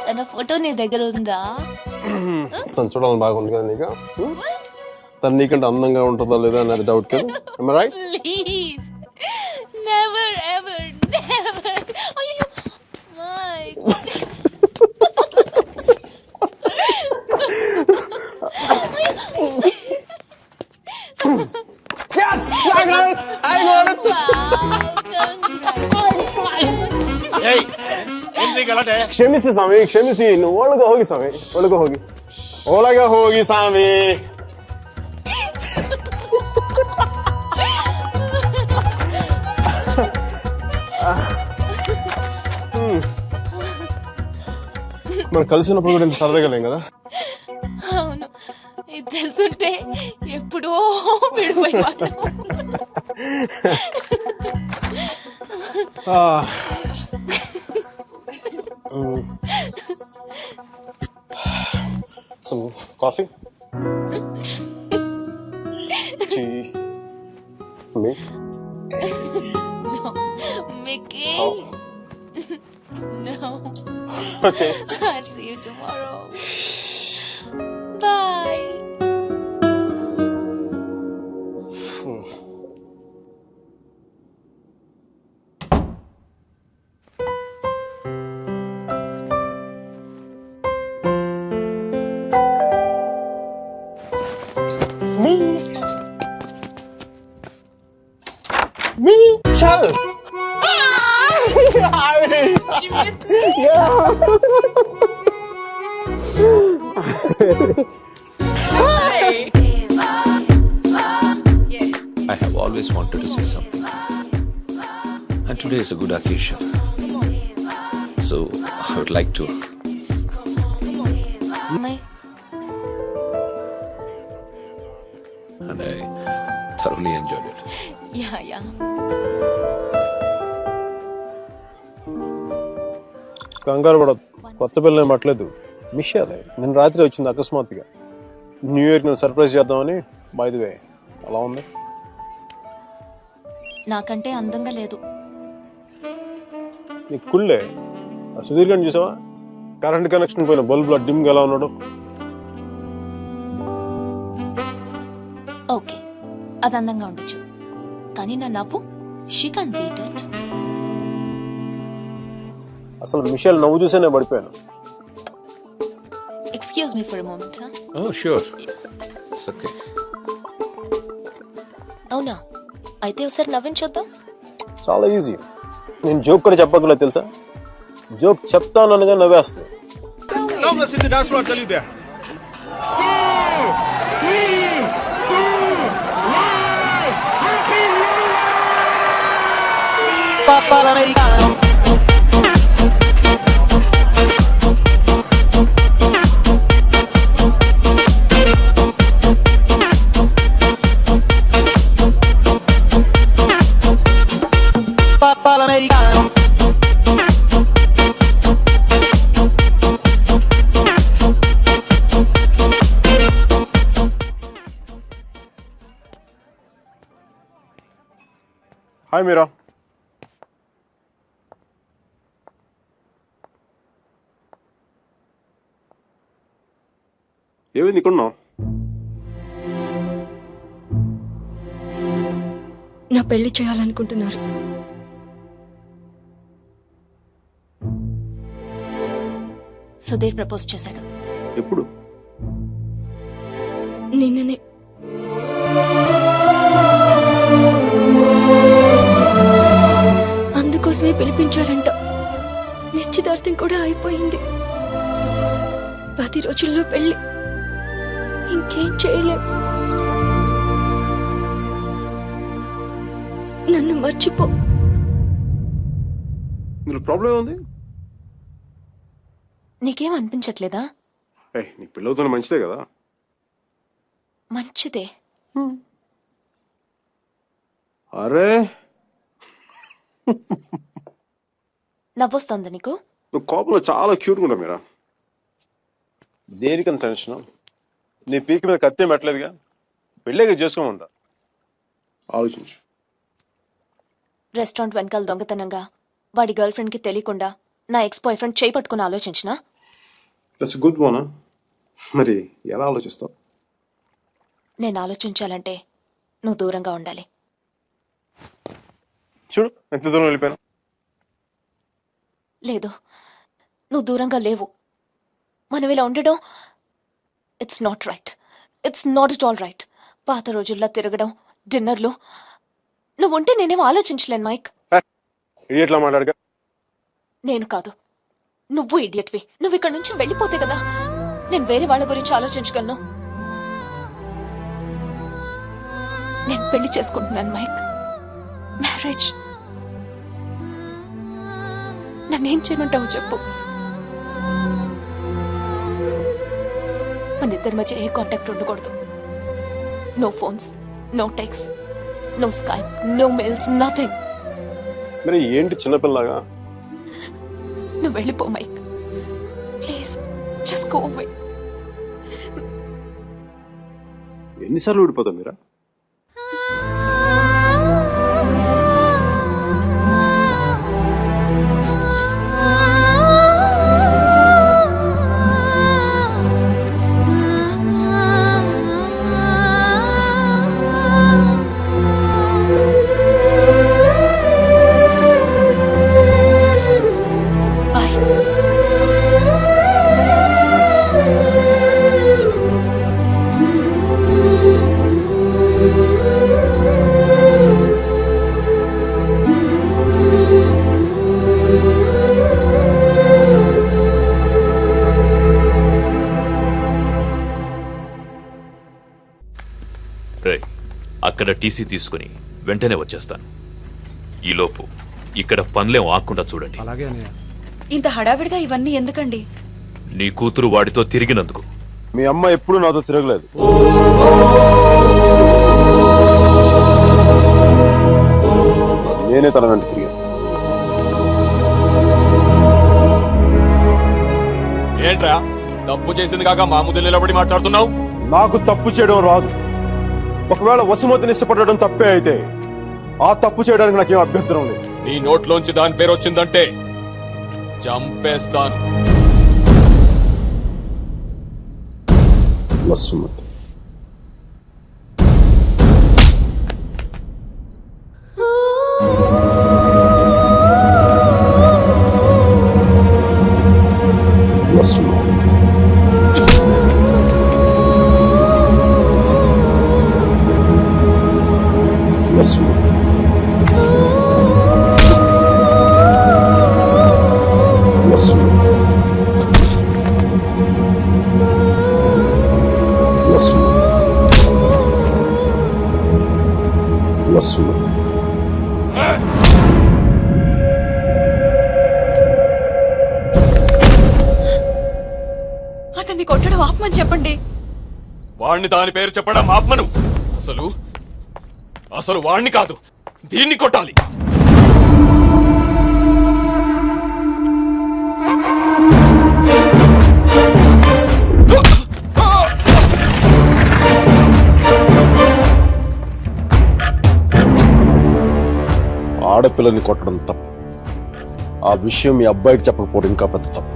తన ఫోటో నీ దగ్గర ఉందా? తను చూడాలని బాగుంది కదా నీకు? తను నీకంటే అందంగా ఉంటుందా లేదా అనేది డౌట్ కదా, right? Please never ever never. అయ్యో mic. Yes, I got it. I got it. ಕ್ಷಮಿಸಿ ಸ್ವಾಮಿ, ಕ್ಷಮಿಸಿ. ಇನ್ನು ಒಳಗೆ ಹೋಗಿ ಸ್ವಾಮಿ, ಒಳಗೆ ಹೋಗಿ, ಒಳಗೆ ಹೋಗಿ ಸ್ವಾಮಿ. మనం కలిసినప్పుడు కూడా ఇంత సరదాగా లేం కదా. అవును, ఇది తెలుసుంటే ఎప్పుడో విడిపోయేవాళ్ళం. Some coffee? Tea? Milk? No, Mickey. Oh. No. Okay. I'll see you tomorrow. Bye. Michelle! You missed me? Yeah! I have always wanted to say something. And today is a good occasion. So I would like to. And I thoroughly enjoyed it. Yeah. కంగారు పడదు, కొత్త పిల్లని పట్టలేదు. Mitchell నిన్న రాత్రి వచ్చింది అకస్మాత్తుగా. New year నేను సర్ప్రైజ్ చేద్దామని. బై ది వే, అలా ఉంది. నాకంటే అందంగా లేదు. నీకు కుళ్ళే. ఆ సుధీర్ గారిని చూసావా? కరెంట్ కనెక్షన్ పోయిన బల్బులో డిమ్గా ఎలా ఉన్నాడు. ఓకే, అది అందంగా ఉండొచ్చు, కానీ నా నవ్వు షీ కాన్ బీట్ ఇట్. అసలు మిషల్ నవ్వు చూసే నేను పడిపోయాను. Excuse me for a moment. Oh, sure. It's okay. అవునా, అయితే ఒకసారి నవ్వించొద్దాం. చాలా ఈజీ. నేను జోక్ కూడా చెప్పగలదు తెలుసా. జోక్ చెప్తాను అనగా నవ్వేస్తుంది. హాయ్ మీరా. ఏమైంది ఇక్కడున్నావు? నా పెళ్లి చేయాలనుకుంటున్నారు. సుధీర్ ప్రపోజ్ చేశాడు. ఎప్పుడు? నిన్ననే. అందుకోసమే పిలిపించారంట. నిశ్చితార్థం కూడా అయిపోయింది. 10 రోజుల్లో పెళ్లి. ఇంకేం చేయలేం. నన్ను మర్చిపో. ఇందులో ప్రాబ్లం ఏముంది? నీకేం అనిపించట్లేదా? నీకు పెళ్ళవుతున్న మంచిదే కదా. మంచిదే. అరే నవ్వొస్తుందా నీకు? నువ్వు కోపంలో చాలా క్యూట్గా ఉంటావు మీరా. దేనికని టెన్షన్? నీ పీక మీద కత్తి పెట్టలేదుగా. పెళ్ళేగా చేసుకోమంటా. ఆలోచించు. రెస్టారెంట్ వెనకాల దొంగతనంగా వాడి గర్ల్ ఫ్రెండ్ కి తెలియకుండా నా ఎక్స్ బాయ్ ఫ్రెండ్ చేయి పట్టుకుని ఆలోచించినా? That's good Mona. మరి ఎలా ఆలోచిస్తావు? నేను ఆలోచించాలంటే నువ్వు దూరంగా ఉండాలి. చూడు ఎంత దూరం వెళ్ళిపోయాను. లేదు, నువ్వు దూరంగా లేవు. మనం ఇలా ఉండడం it's not right. It's not it all right. పాత రోజుల్లో తిరగడం, డిన్నర్లు. నువ్వు ఉంటే నేనేమో ఆలోచించలేను మైక్. ఇట్లా మాట్లాడగా. నేను కాదు, నువ్వు ఇడియట్వి. నువ్వు ఇక్కడ నుంచి వెళ్ళిపోతే కదా నేను వేరే వాళ్ళ గురించి ఆలోచించగలను. నేను పెళ్లి చేసుకుంటున్నాను మైక్. మ్యారేజ్. నన్నేం చేయమంటావు చెప్పు. మన ఇద్దరి మధ్య ఏ కాంటాక్ట్ ఉండకూడదు. No phones, no text, no Skype, no mails, nothing. మరి ఏంటి చిన్నపిల్లగా? నువ్వు వెళ్ళిపో Mike please. Just go away. ఎన్నిసార్లు విడిపోతావు మీరా? అక్కడ టీసీ తీసుకుని వెంటనే వచ్చేస్తాను. ఈలోపు ఇక్కడ పనులేం ఆకుండా చూడండి. ఇంత హడావిడిగా ఇవన్నీ ఎందుకండి? నీ కూతురు వాడితో తిరిగినందుకు. మీ అమ్మ ఎప్పుడు నాతో తిరగలేదు. నేనే తన వెంట తిరిగా. ఏంట్రా తప్పు చేసింది కాక మామూలు నిలబడి మాట్లాడుతున్నావు? నాకు తప్పు చేయడం రాదు. ఒకవేళ వసుమతిని ఇష్టపడడం తప్పే అయితే ఆ తప్పు చేయడానికి నాకేం అభ్యంతరం లేదు. నీ నోట్లోంచి దాని పేరు వచ్చిందంటే చంపేస్తాను. వసుమతి అతన్ని కొట్టడం ఆపమని చెప్పండి. వాణ్ణి దాని పేరు చెప్పడం ఆత్మను. అసలు వాణ్ణి కాదు, దీన్ని కొట్టాలి. ఆడపిల్లని కొట్టడం తప్పు. ఆ విషయం మీ అబ్బాయికి చెప్పకపోవడం ఇంకా పెద్ద తప్పు.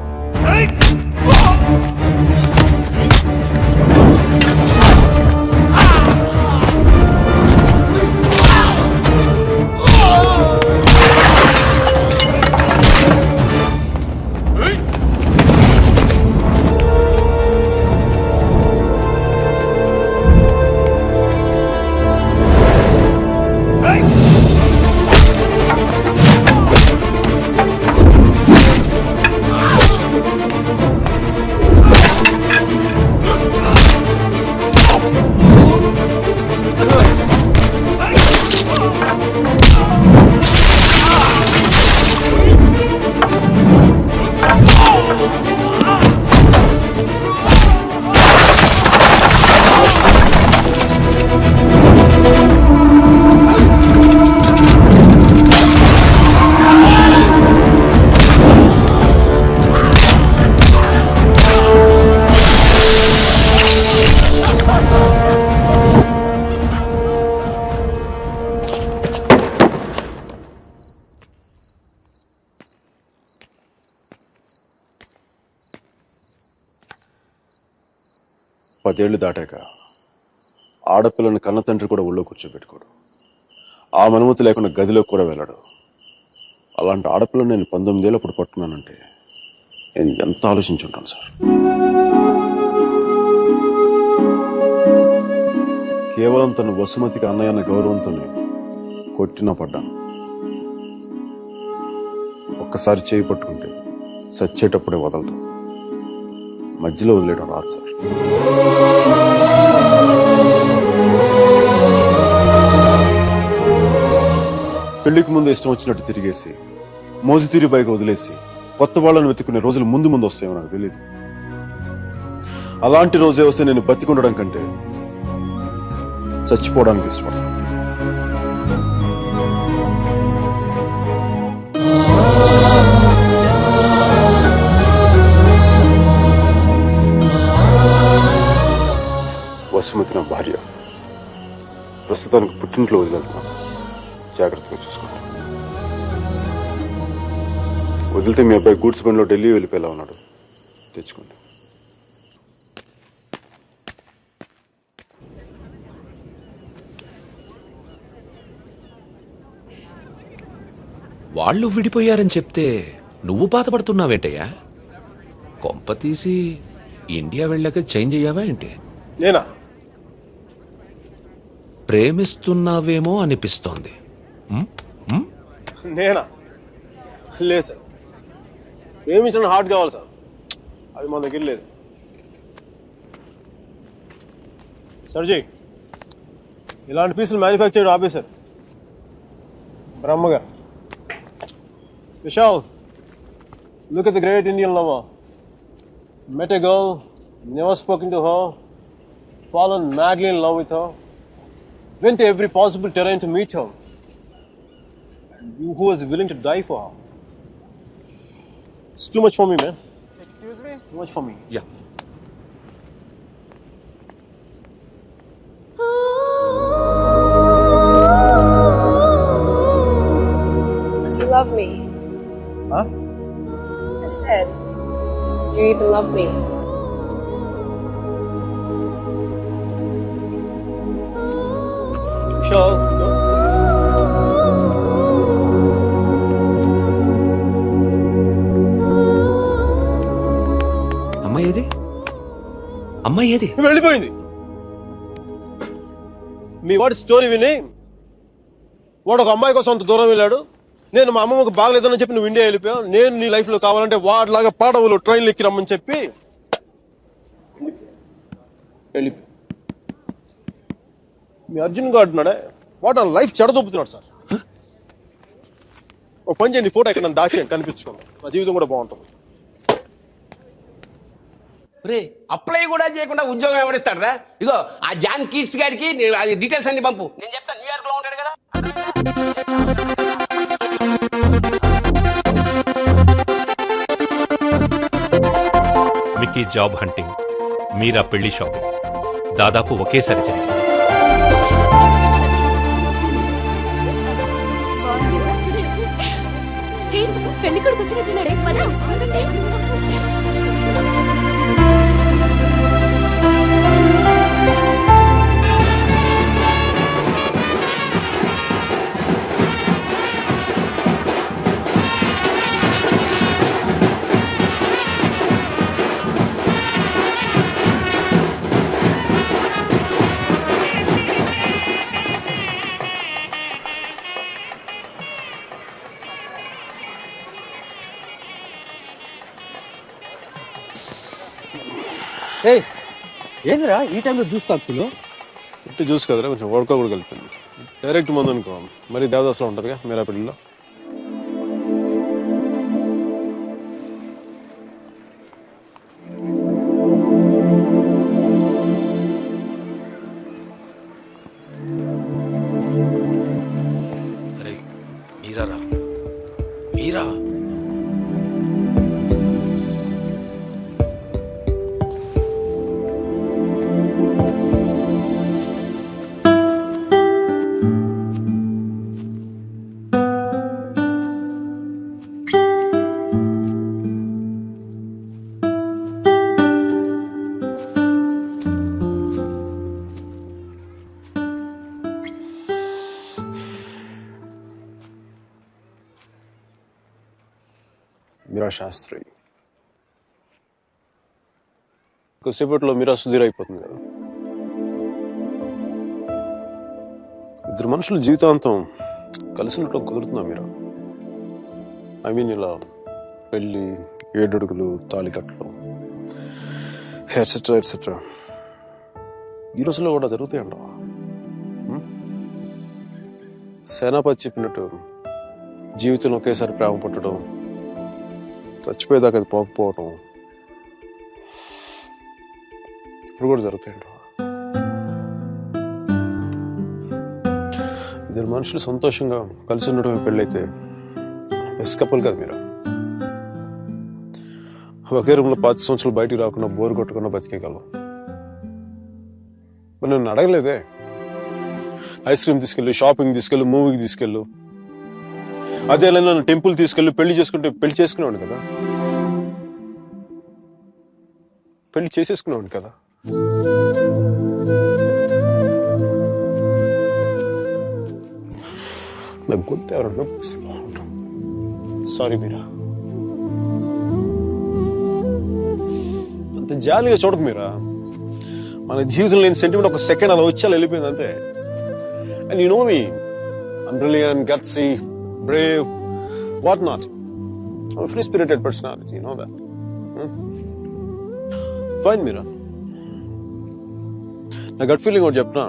10 ఏళ్ళు దాటాక ఆడపిల్లని కన్న తండ్రి కూడా ఒళ్ళో కూర్చోబెట్టుకోడు. ఆ అనుమతి లేకుండా గదిలోకి కూడా వెళ్ళాడు. అలాంటి ఆడపిల్లని నేను 19 ఏళ్ళప్పుడు పట్టుకున్నానంటే నేను ఎంత ఆలోచించుంటాను సార్. కేవలం తన వసుమతికి అన్నయ్య అన్న గౌరవంతోనే కొట్టినా పడ్డాను. ఒక్కసారి చేయి పట్టుకుంటే చచ్చేటప్పుడే వదలదు, మధ్యలో వదిలేయడం రాదు సార్. పెళ్లికి ముందు ఇష్టం వచ్చినట్టు తిరిగేసి మోజుతీరి బైక్ వదిలేసి కొత్త వాళ్ళని వెతుకునే రోజులు ముందు ముందు వస్తాయేమో నాకు తెలియదు. అలాంటి రోజే వస్తే నేను బతికుండడం కంటే చచ్చిపోవడానికి ఇష్టపడతాను. వసుమతి నా భార్య. ప్రస్తుతానికి పుట్టింట్లో వదిలేస్తున్నాను. జాగ్రత్తగా చూసుకోండి. వదిలితే మీ అబ్బాయి గూడ్స్ బండిలో ఢిల్లీ వెళ్ళిపోయేలా ఉన్నాడు. తెచ్చుకోండి. వాళ్ళు విడిపోయారని చెప్తే నువ్వు బాధపడుతున్నావేంటయ్యా? కొంప తీసి ఇండియా వెళ్ళాక చేంజ్ అయ్యావా ఏంటి? నేనా? ప్రేమిస్తున్నావేమో అనిపిస్తోంది. నేనా? లేదు సార్. ప్రేమించడం హార్ట్ కావాలి సార్, అది మన దగ్గర లేదు. సర్జీ, ఇలాంటి పీసులు మ్యానుఫ్యాక్చర్ ఆపేశారు. బ్రహ్మగా. Vishal, look at the great Indian lover. Met a girl, never spoken to her, fallen madly in love with her, went to every possible terrain to meet her, and you who was willing to die for her. It's too much for me, man. Excuse me? It's too much for me. Yeah. Do you love me? Huh? I said, do you even love me? Vishal, go. అమ్మాయి ఏది? అమ్మాయి ఏది? వెళ్ళిపోయింది. మీ వాడి story విని వాడు ఒక అమ్మాయి కోసం అంత దూరం వెళ్ళాడు. నేను మా అమ్మమ్మకు బాగలేదని చెప్పి నువ్వు ఇండియా వెళ్ళిపోయావు. నేను నీ లైఫ్ లో కావాలంటే వాడిలాగా పాడవులు ట్రైన్లు ఎక్కి రమ్మని చెప్పి వెళ్ళిపోయి మీ అర్జున్ గారు అంటున్నాడే, వాడు లైఫ్ చెడదొప్పుతున్నాడు సార్. ఒక పని చేయండి, ఫోటో ఎక్కడ దాచేయండి, కనిపించుకోండి, నా జీవితం కూడా బాగుంటుంది. రే అప్లై కూడా చేయకుండా ఉద్యోగం ఎవరిస్తాడు రా? ఇగో ఆ జాన్ కీట్స్ గారికి అది డీటెయిల్స్ అన్ని పంపు, నేను చెప్తాను. న్యూయార్క్ లో ఉంటాడు కదా. మిక్కీ జాబ్ హంటింగ్, మీరా పెళ్లి షాపింగ్ దాదాపు ఒకేసారి జరిగింది. పెళ్లి కొడుకు వచ్చినట్టున్నాడే, పద. ఏందిరా ఈ టైంలో జ్యూస్ తాగుతున్నావు? ఇంటి జ్యూస్ కదరా, కొంచెం వడక కూడా కలిపింది. డైరెక్ట్ మందు అనుకో, మరి దేవదాస్లో ఉంటుందిగా మీరా పెళ్లిలో. అరే మీరా, మీరా మీరా శాస్త్రి. కొద్దిసేపట్లో మీరా సుధీర్ అయిపోతుంది కదా. ఇద్దరు మనుషులు జీవితాంతం కలిసి ఉండటం కుదురుతుందా మీరా? ఐ మీన్ ఇలా పెళ్ళి, 7 అడుగులు, తాళికట్టడం, ఎట్సెట్రా ఎట్సెట్రా ఈ రోజుల్లో కూడా జరుగుతాయంటావా? సేనాపతి చెప్పినట్టు జీవితంలో ఒకేసారి ప్రేమ పుట్టడం, చచ్చిపోయేదాకా అది పోకపోవటం ఇప్పుడు కూడా జరుగుతాయంటావా? ఇద్దరు మనుషులు సంతోషంగా కలిసి ఉండటమే పెళ్ళైతే బెస్ట్ కపుల్ కదా మీరు. ఒకే రూమ్లో 5 సంవత్సరాలు బయటికి రాకుండా బోర్ కొట్టకుండా బతికేయగలవు. మరి నన్ను అడగలేదే, ఐస్ క్రీమ్ తీసుకెళ్ళు, షాపింగ్ తీసుకెళ్ళు, మూవీకి తీసుకెళ్ళు. అదే నన్ను టెంపుల్ తీసుకెళ్ళి పెళ్లి చేసుకుంటే పెళ్లి చేసుకునేవాడు కదా, పెళ్లి చేసేసుకునేవాడు కదా. నాకు గొంతు ఎవరన్నా సారీ మీరా, అంత జాలీగా చూడకు మీరా. మన జీవితంలో లేని సెంటిమెంట్ ఒక సెకండ్ అలా వచ్చి అలా వెళ్ళిపోయింది అంతే. And you know me, I'm brilliant, gutsy, brave, what not. I'm a free-spirited personality, you know that. Fine, Meera. నా గట్ ఫీలింగ్ ఒకటి చెప్తున్నా.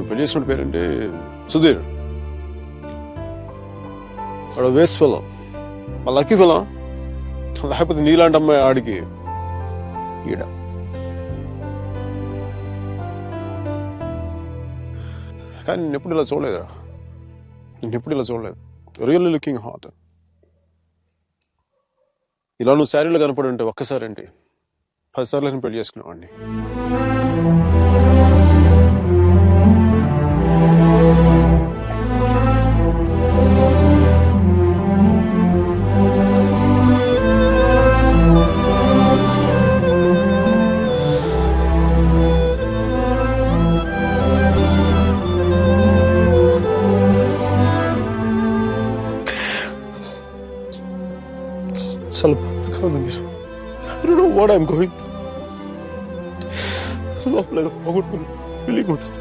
పెళ్లి చేసిన పేరేంటి? సుధీర్. వాడు వేస్ట్ ఫెలో, మా లక్కీ ఫెలో. లేకపోతే నీలాంటి అమ్మాయి ఆడికి ఈడ. కానీ నేను ఎప్పుడు ఇలా చూడలేదురా, నేను ఎప్పుడు ఇలా చూడలేదు. Really looking hot. ఇలా నువ్వు శారీలో కనపడి ఉంటే ఒక్కసారి ఏంటి 10 సార్లు నేను పెళ్లి చేసుకునేవాడిని. చాలా బాధగా ఉంది మీరు. I don't know what I'm going through. లోపల ఏదో పోగొట్టుకుని ఫీలింగ్ ఉంటుంది.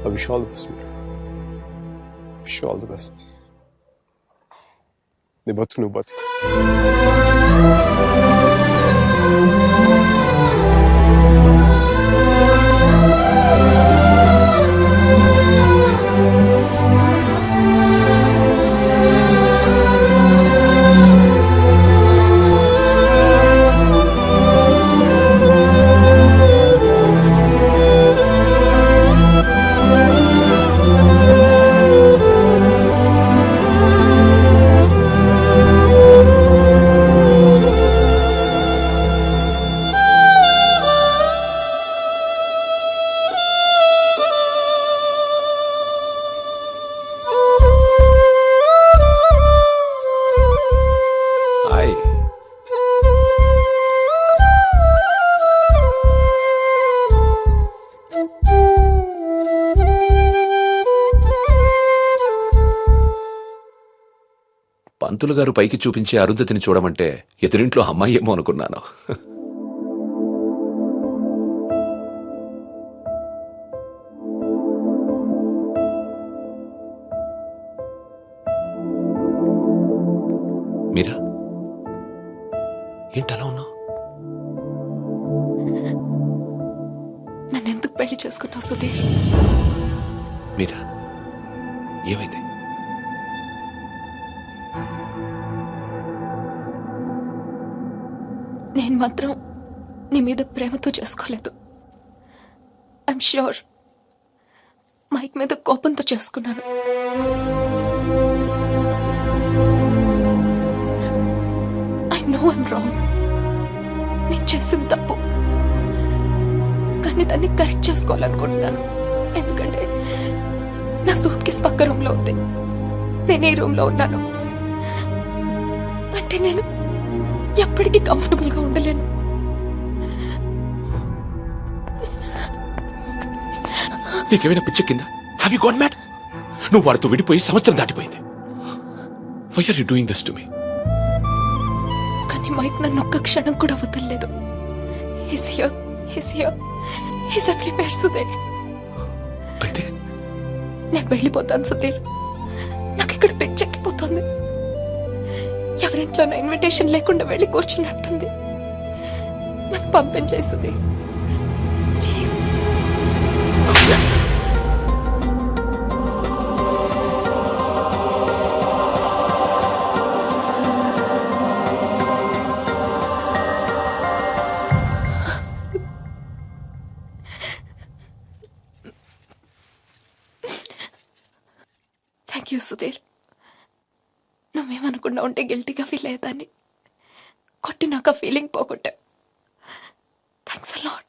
I wish all the best, Meera. Wish you all the best. నీ బతుకు నువ్వు బతుకు. పంతులు గారు పైకి చూపించే అరుంధతిని చూడమంటే ఎదురింట్లో అమ్మాయి ఏమో అనుకున్నాను. మీరా ఏంటలా ఉన్నావు? నన్నెందుకు పెళ్లి చేసుకున్నావు సుధీర్? మీరా ఏమైంది? నేను మాత్రం నీ మీద ప్రేమతో చేసుకోలేదు. ఐఎమ్ ష్యూర్ మైక్ మీద కోపంతో చేసుకున్నాను. I know I'm wrong. నేను చేసిన తప్పు, కానీ దాన్ని కరెక్ట్ చేసుకోవాలనుకుంటున్నాను. ఎందుకంటే నా సూట్ కేసు పక్క రూమ్ లో ఉంది, నేను ఈ రూమ్ లో ఉన్నాను. అంటే నేను ఎప్పటికీ కంఫర్టబుల్ గా ఉండలేను. నీకేమైనా పిచ్చెక్కిందా? Have you got mad? నువ్వు వాడితో విడిపోయి సంవత్సరం దాటిపోయింది. Why are you doing this to me? కానీ మైక్ నన్ను ఒక్క క్షణం కూడా వదలలేదు. He's here. He's everywhere, Sudheer. అయితే నేను వెళ్ళిపోతాను సుధీర్. నాకు ఇక్కడ పిచ్చెక్కిపోతుంది. ఎవరింట్లోనో ఇన్విటేషన్ లేకుండా వెళ్ళి కూర్చున్నట్టుంది. నన్ను పంపించేయి Sudheer, please. Thank you Sudheer. నువ్వేమనుకున్నా ఉంటే గిల్టీగా ఫీల్ అయ్యేదాన్ని. కొట్టి నాకు ఆ ఫీలింగ్ పోగొట్టా. Thanks a lot.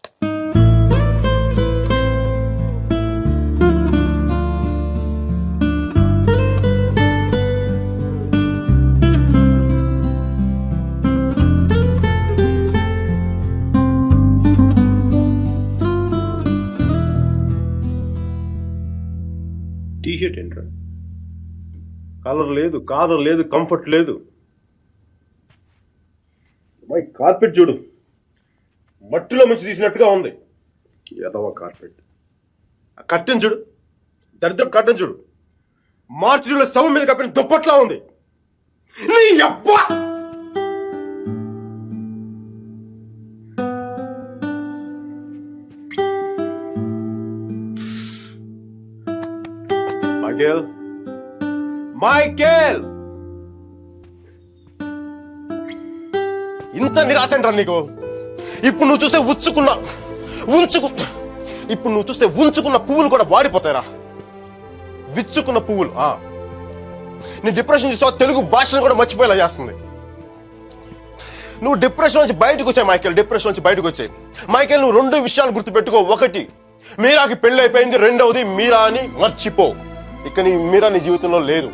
టీషర్ట్ ఏంట్రా? కలర్ లేదు, కాలర్ లేదు, కంఫర్ట్ లేదు. మై కార్పెట్ చూడు, మట్టిలో మంచి తీసినట్టుగా ఉంది. ఎదవ కార్పెట్. ఆ కర్టెన్ చూడు, దరిద్ర కర్టెన్ చూడు, మార్చిలో శవం మీద కప్పిన దుప్పట్లా ఉంది. నీ అబ్బా! మైకేల్, ఇంత నిరాశ అంటారా నీకు? ఇప్పుడు నువ్వు చూస్తే ఉంచుకున్న పువ్వులు కూడా వాడిపోతాయిరా. విచ్చుకున్న పువ్వులు. నీ డిప్రెషన్ చూస్తే తెలుగు భాషను కూడా మర్చిపోయేలా చేస్తుంది. నువ్వు డిప్రెషన్ నుంచి బయటకు వచ్చాయి మైకేల్. మైకేల్ నువ్వు 2 విషయాలు గుర్తుపెట్టుకో. 1, మీరాకి పెళ్లి అయిపోయింది. 2వది, మీరా అని మర్చిపో. ఇక నీ మీరా నీ జీవితంలో లేదు.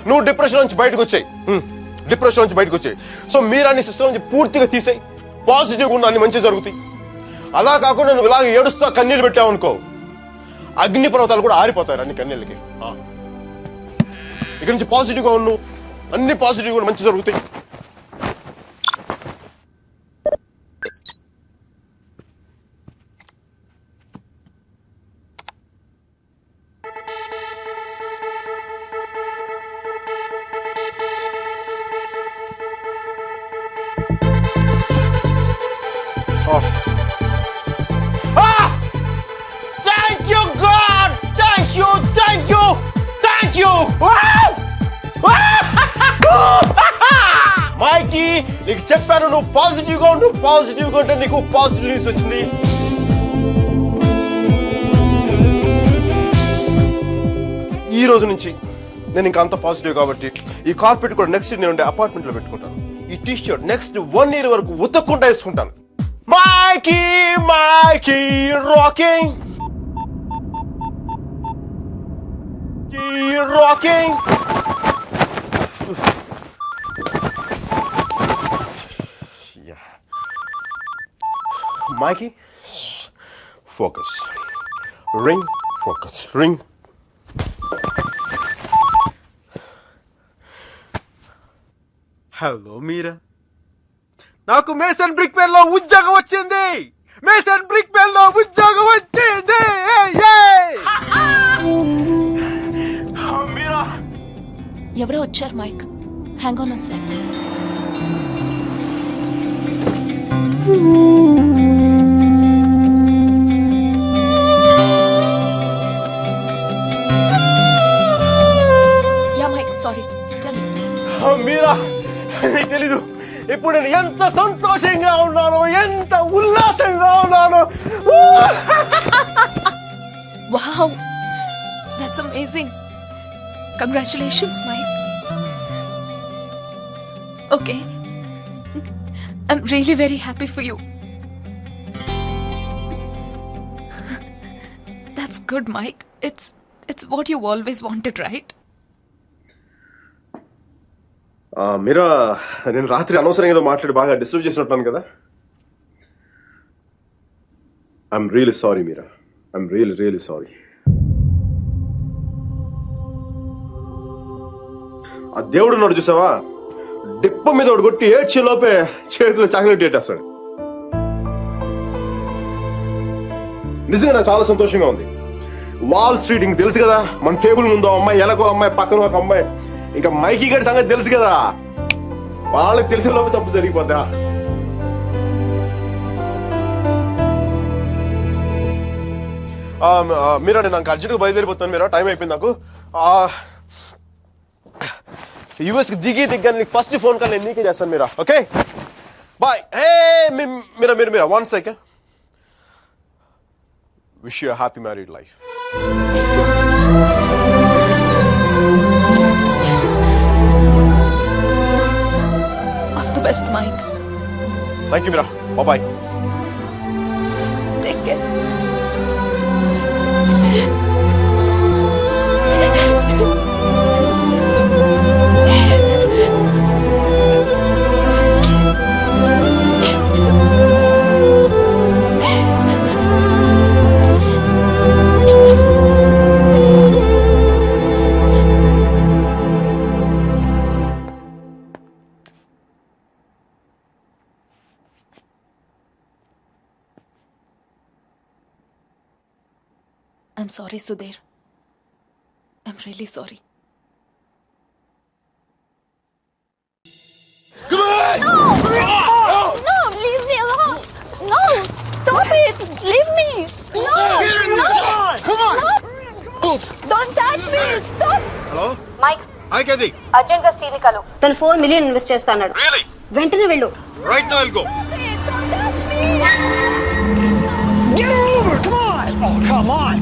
నువ్వు డిప్రెషన్ నుంచి బయటకు వచ్చాయి. సో మీరా నీ సిస్టమ్ నుంచి పూర్తిగా తీసేయి. పాజిటివ్గా ఉన్న అన్ని మంచి జరుగుతాయి. అలా కాకుండా నువ్వు ఇలాగ ఏడుస్తా కన్నీళ్ళు పెట్టావు అనుకో, అగ్ని పర్వతాలు కూడా ఆరిపోతాయి అన్ని కన్నీళ్ళకి. ఇక నుంచి పాజిటివ్గా ఉన్నావు, అన్ని పాజిటివ్గా కూడా మంచి జరుగుతాయి. Thank you, God! Thank you! మైకీ, నీకు చెప్పాను నువ్వు పాజిటివ్గా ఉంటే నీకు పాజిటివ్ న్యూస్ వచ్చింది. ఈ రోజు నుంచి నేను ఇంకా అంత పాజిటివ్ కాబట్టి ఈ కార్పెట్ కూడా నెక్స్ట్ నేను ఉండే అపార్ట్మెంట్ లో పెట్టుకుంటాను. ఈ టీ షర్ట్ నెక్స్ట్ 1 year వరకు ఉతక్కుండా వేసుకుంటాను. Mikey, rocking. Yeah. Mikey, focus. Ring, focus. Ring. Hello, Mira. నాకు మేసన్ బ్రిక్ పెన్ లో ఉద్యోగం వచ్చింది. ఎవరో వచ్చారు Mike. Hang on a sec. Yeah Mike, sorry. Mira, నీకు తెలీదు ఇప్పుడు నేను ఎంత సంతోషంగా ఉన్నానో, ఎంత ఉల్లాసంగా ఉన్నానో. Wow, that's amazing. Congratulations, Mike. Okay, I'm really very happy for you. That's good, Mike. It's what you always wanted, right? మీరా, నేను రాత్రి అనవసరంగా ఏదో మాట్లాడి బాగా డిస్టర్బ్ చేసినట్టున్నాను కదా. I'm really sorry Meera. I'm really sorry. ఆ దేవుడు ఉన్నాడు చూసావా, డిప్ప మీద ఒకటి కొట్టి ఏడ్చే లోపే చేతిలో చాక్లెట్ పెట్టేస్తాడు. నిజంగా నాకు చాలా సంతోషంగా ఉంది. వాల్ స్ట్రీట్ ఇంక తెలుసు కదా, మన టేబుల్ ముందు అమ్మాయి, ఎలకో అమ్మాయి, పక్కన ఒక అమ్మాయి, ఇంకా మైకీ గడి సంగతి తెలుసు కదా, వాళ్ళకి తెలిసే లోపే తప్పు జరిగిపోద్దా. మీరా, నేను నాకు అర్జెంట్గా బయలుదేరిపోతాను. మీరా, టైం అయిపోయింది నాకు. యూఎస్కి దిగ్గా నీకు ఫస్ట్ ఫోన్ కాల్ నేను నీకే చేస్తాను. మీరా, okay bye. Hey Meera, 1 second. Wish you a happy married life. All the best, Mike. Thank you, Mira. Bye-bye. Take care. I'm sorry, Sudhir. I'm really sorry. No, leave me alone. No, stop it. Leave me. No, come on. No. Don't touch me. Stop. Hello? Mike, Hi, Kathy. Urgent గా స్టీల్ కలు. తను 4 million invest చేస్తాడు. Really? వెంటనే వెళ్ళు. Right now I'll go. Don't touch me. Get over! Come on! Oh, come on!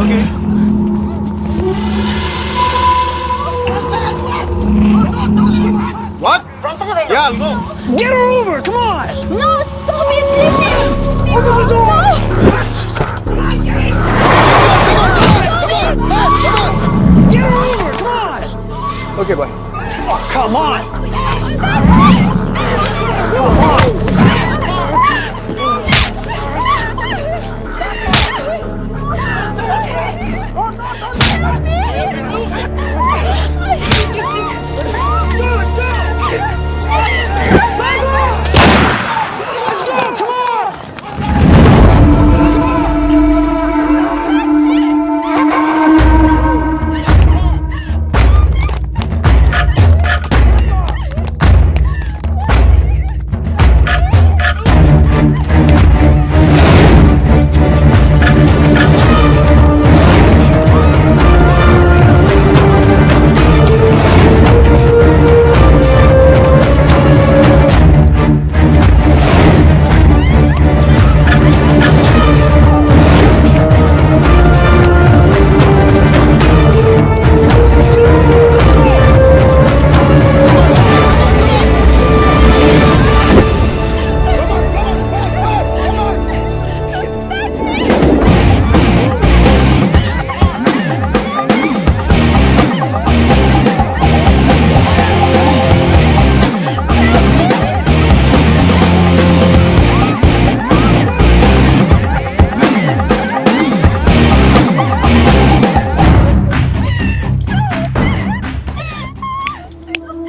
Okay. What? వెంటనే వెళ్ళు. Yeah, I'll go. Get her over! Come on! No, stop it. Leave me. Open the door! Get her over! Come on! Okay, bye. Oh, come on!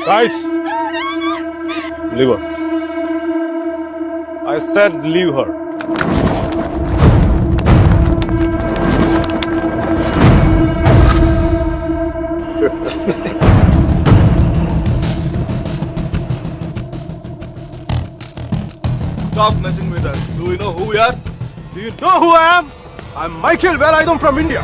Guys, leave her. I said leave her. Stop messing with us. Do you know who we are? Do you know who I am? I'm Michael Velayudham from India.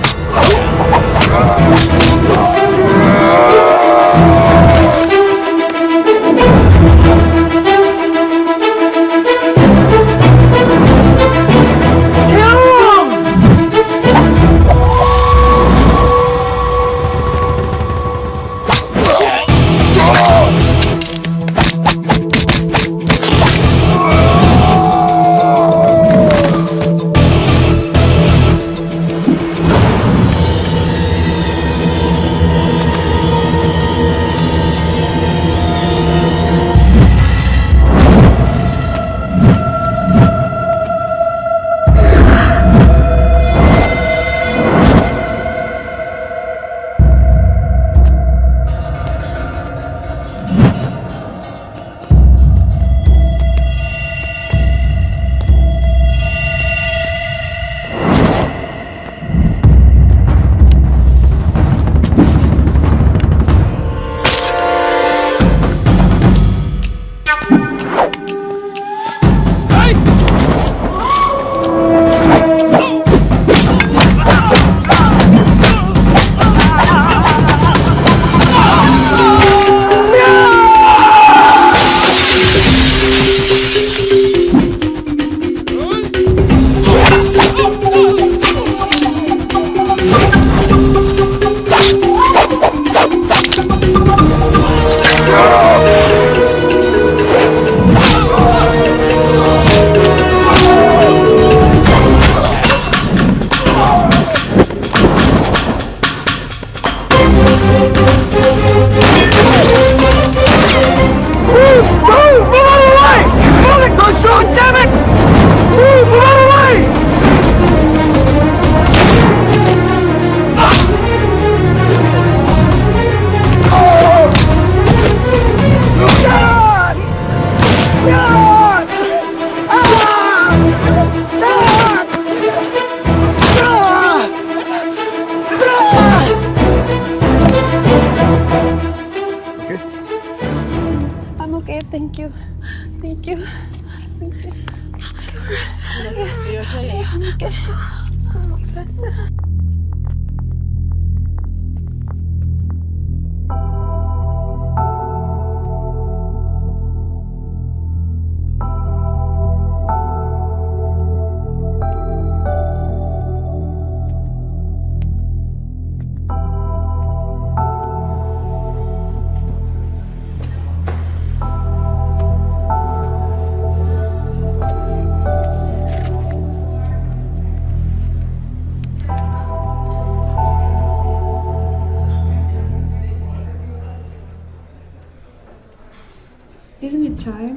Isn't it time?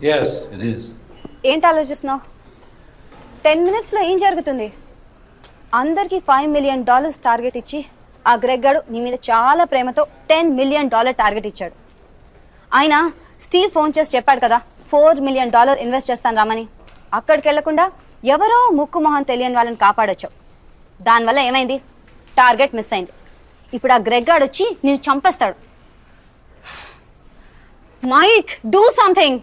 Yes, it is. ఏంటి ఆలోచిస్తున్నావు? 10 minutes లో ఏం జరుగుతుంది? అందరికి $5 million target ఇచ్చి ఆ Greg గాడు నీ మీద చాలా ప్రేమతో $10 million టార్గెట్ ఇచ్చాడు. ఆయన స్టీవ్ ఫోన్ చేసి చెప్పాడు కదా $4 million ఇన్వెస్ట్ చేస్తాను రామని. అక్కడికి వెళ్లకుండా ఎవరో ముక్కు మొహం తెలియని వాళ్ళని కాపాడొచ్చావు. దానివల్ల ఏమైంది? టార్గెట్ మిస్ అయింది. ఇప్పుడు ఆ గ్రెగ్ గాడు వచ్చి నేను చంపేస్తాడు. Mike, do something!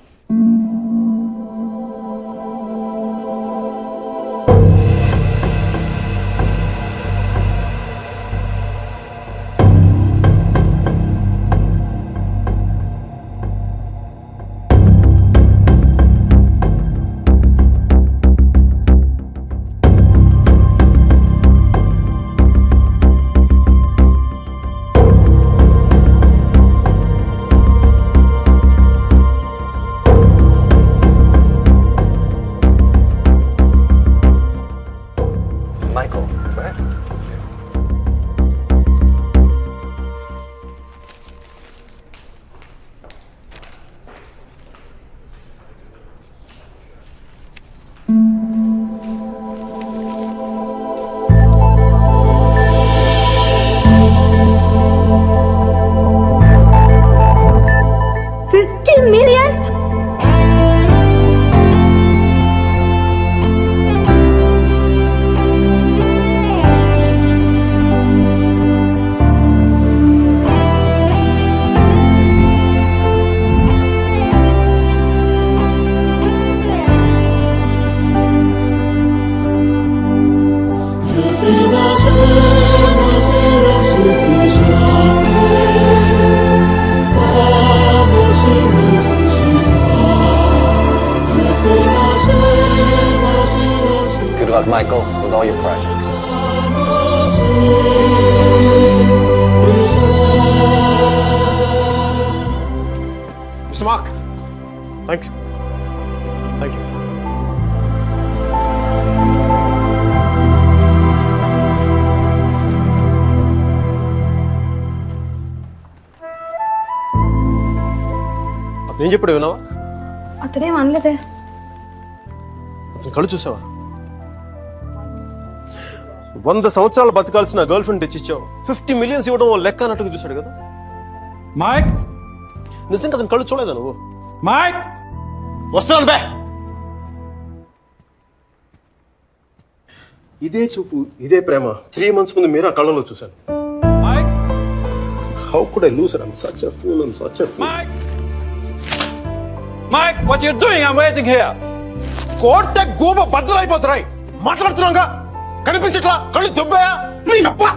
Michael, right? $50 million? Good luck, Michael, with all your projects. Mr. Mark, thanks. Thank you. అతను ఏం చెప్పాడు విన్నావా? అతనేం అనలేదే. అతని కళ్ళు చూసావా? 100 సంవత్సరాలు బతకాల్సిన గర్ల్ ఫ్రెండ్ తెచ్చిచ్చావు. 50 million ఇవ్వడం లెక్క అన్నట్టుగా చూశాడు కదా. మైక్, నిజంగా అతని కళ్ళు చూడలేదా నువ్వు? మైక్, వస్తున్నాను బే. ఇదే చూపు, ఇదే ప్రేమ 3 months ముందు మీరు ఆ కళ్ళలో చూశాను. How could I lose her? I'm such a fool. I'm such a fool. Mike, what you doing? I'm waiting here. కోర్టే గోబ బద్దలైపోతున్నాయి. మాట్లాడుతున్నాగా కనిపించట్లా? కళ్ళు దుబ్బాయా? నీ అబ్బా!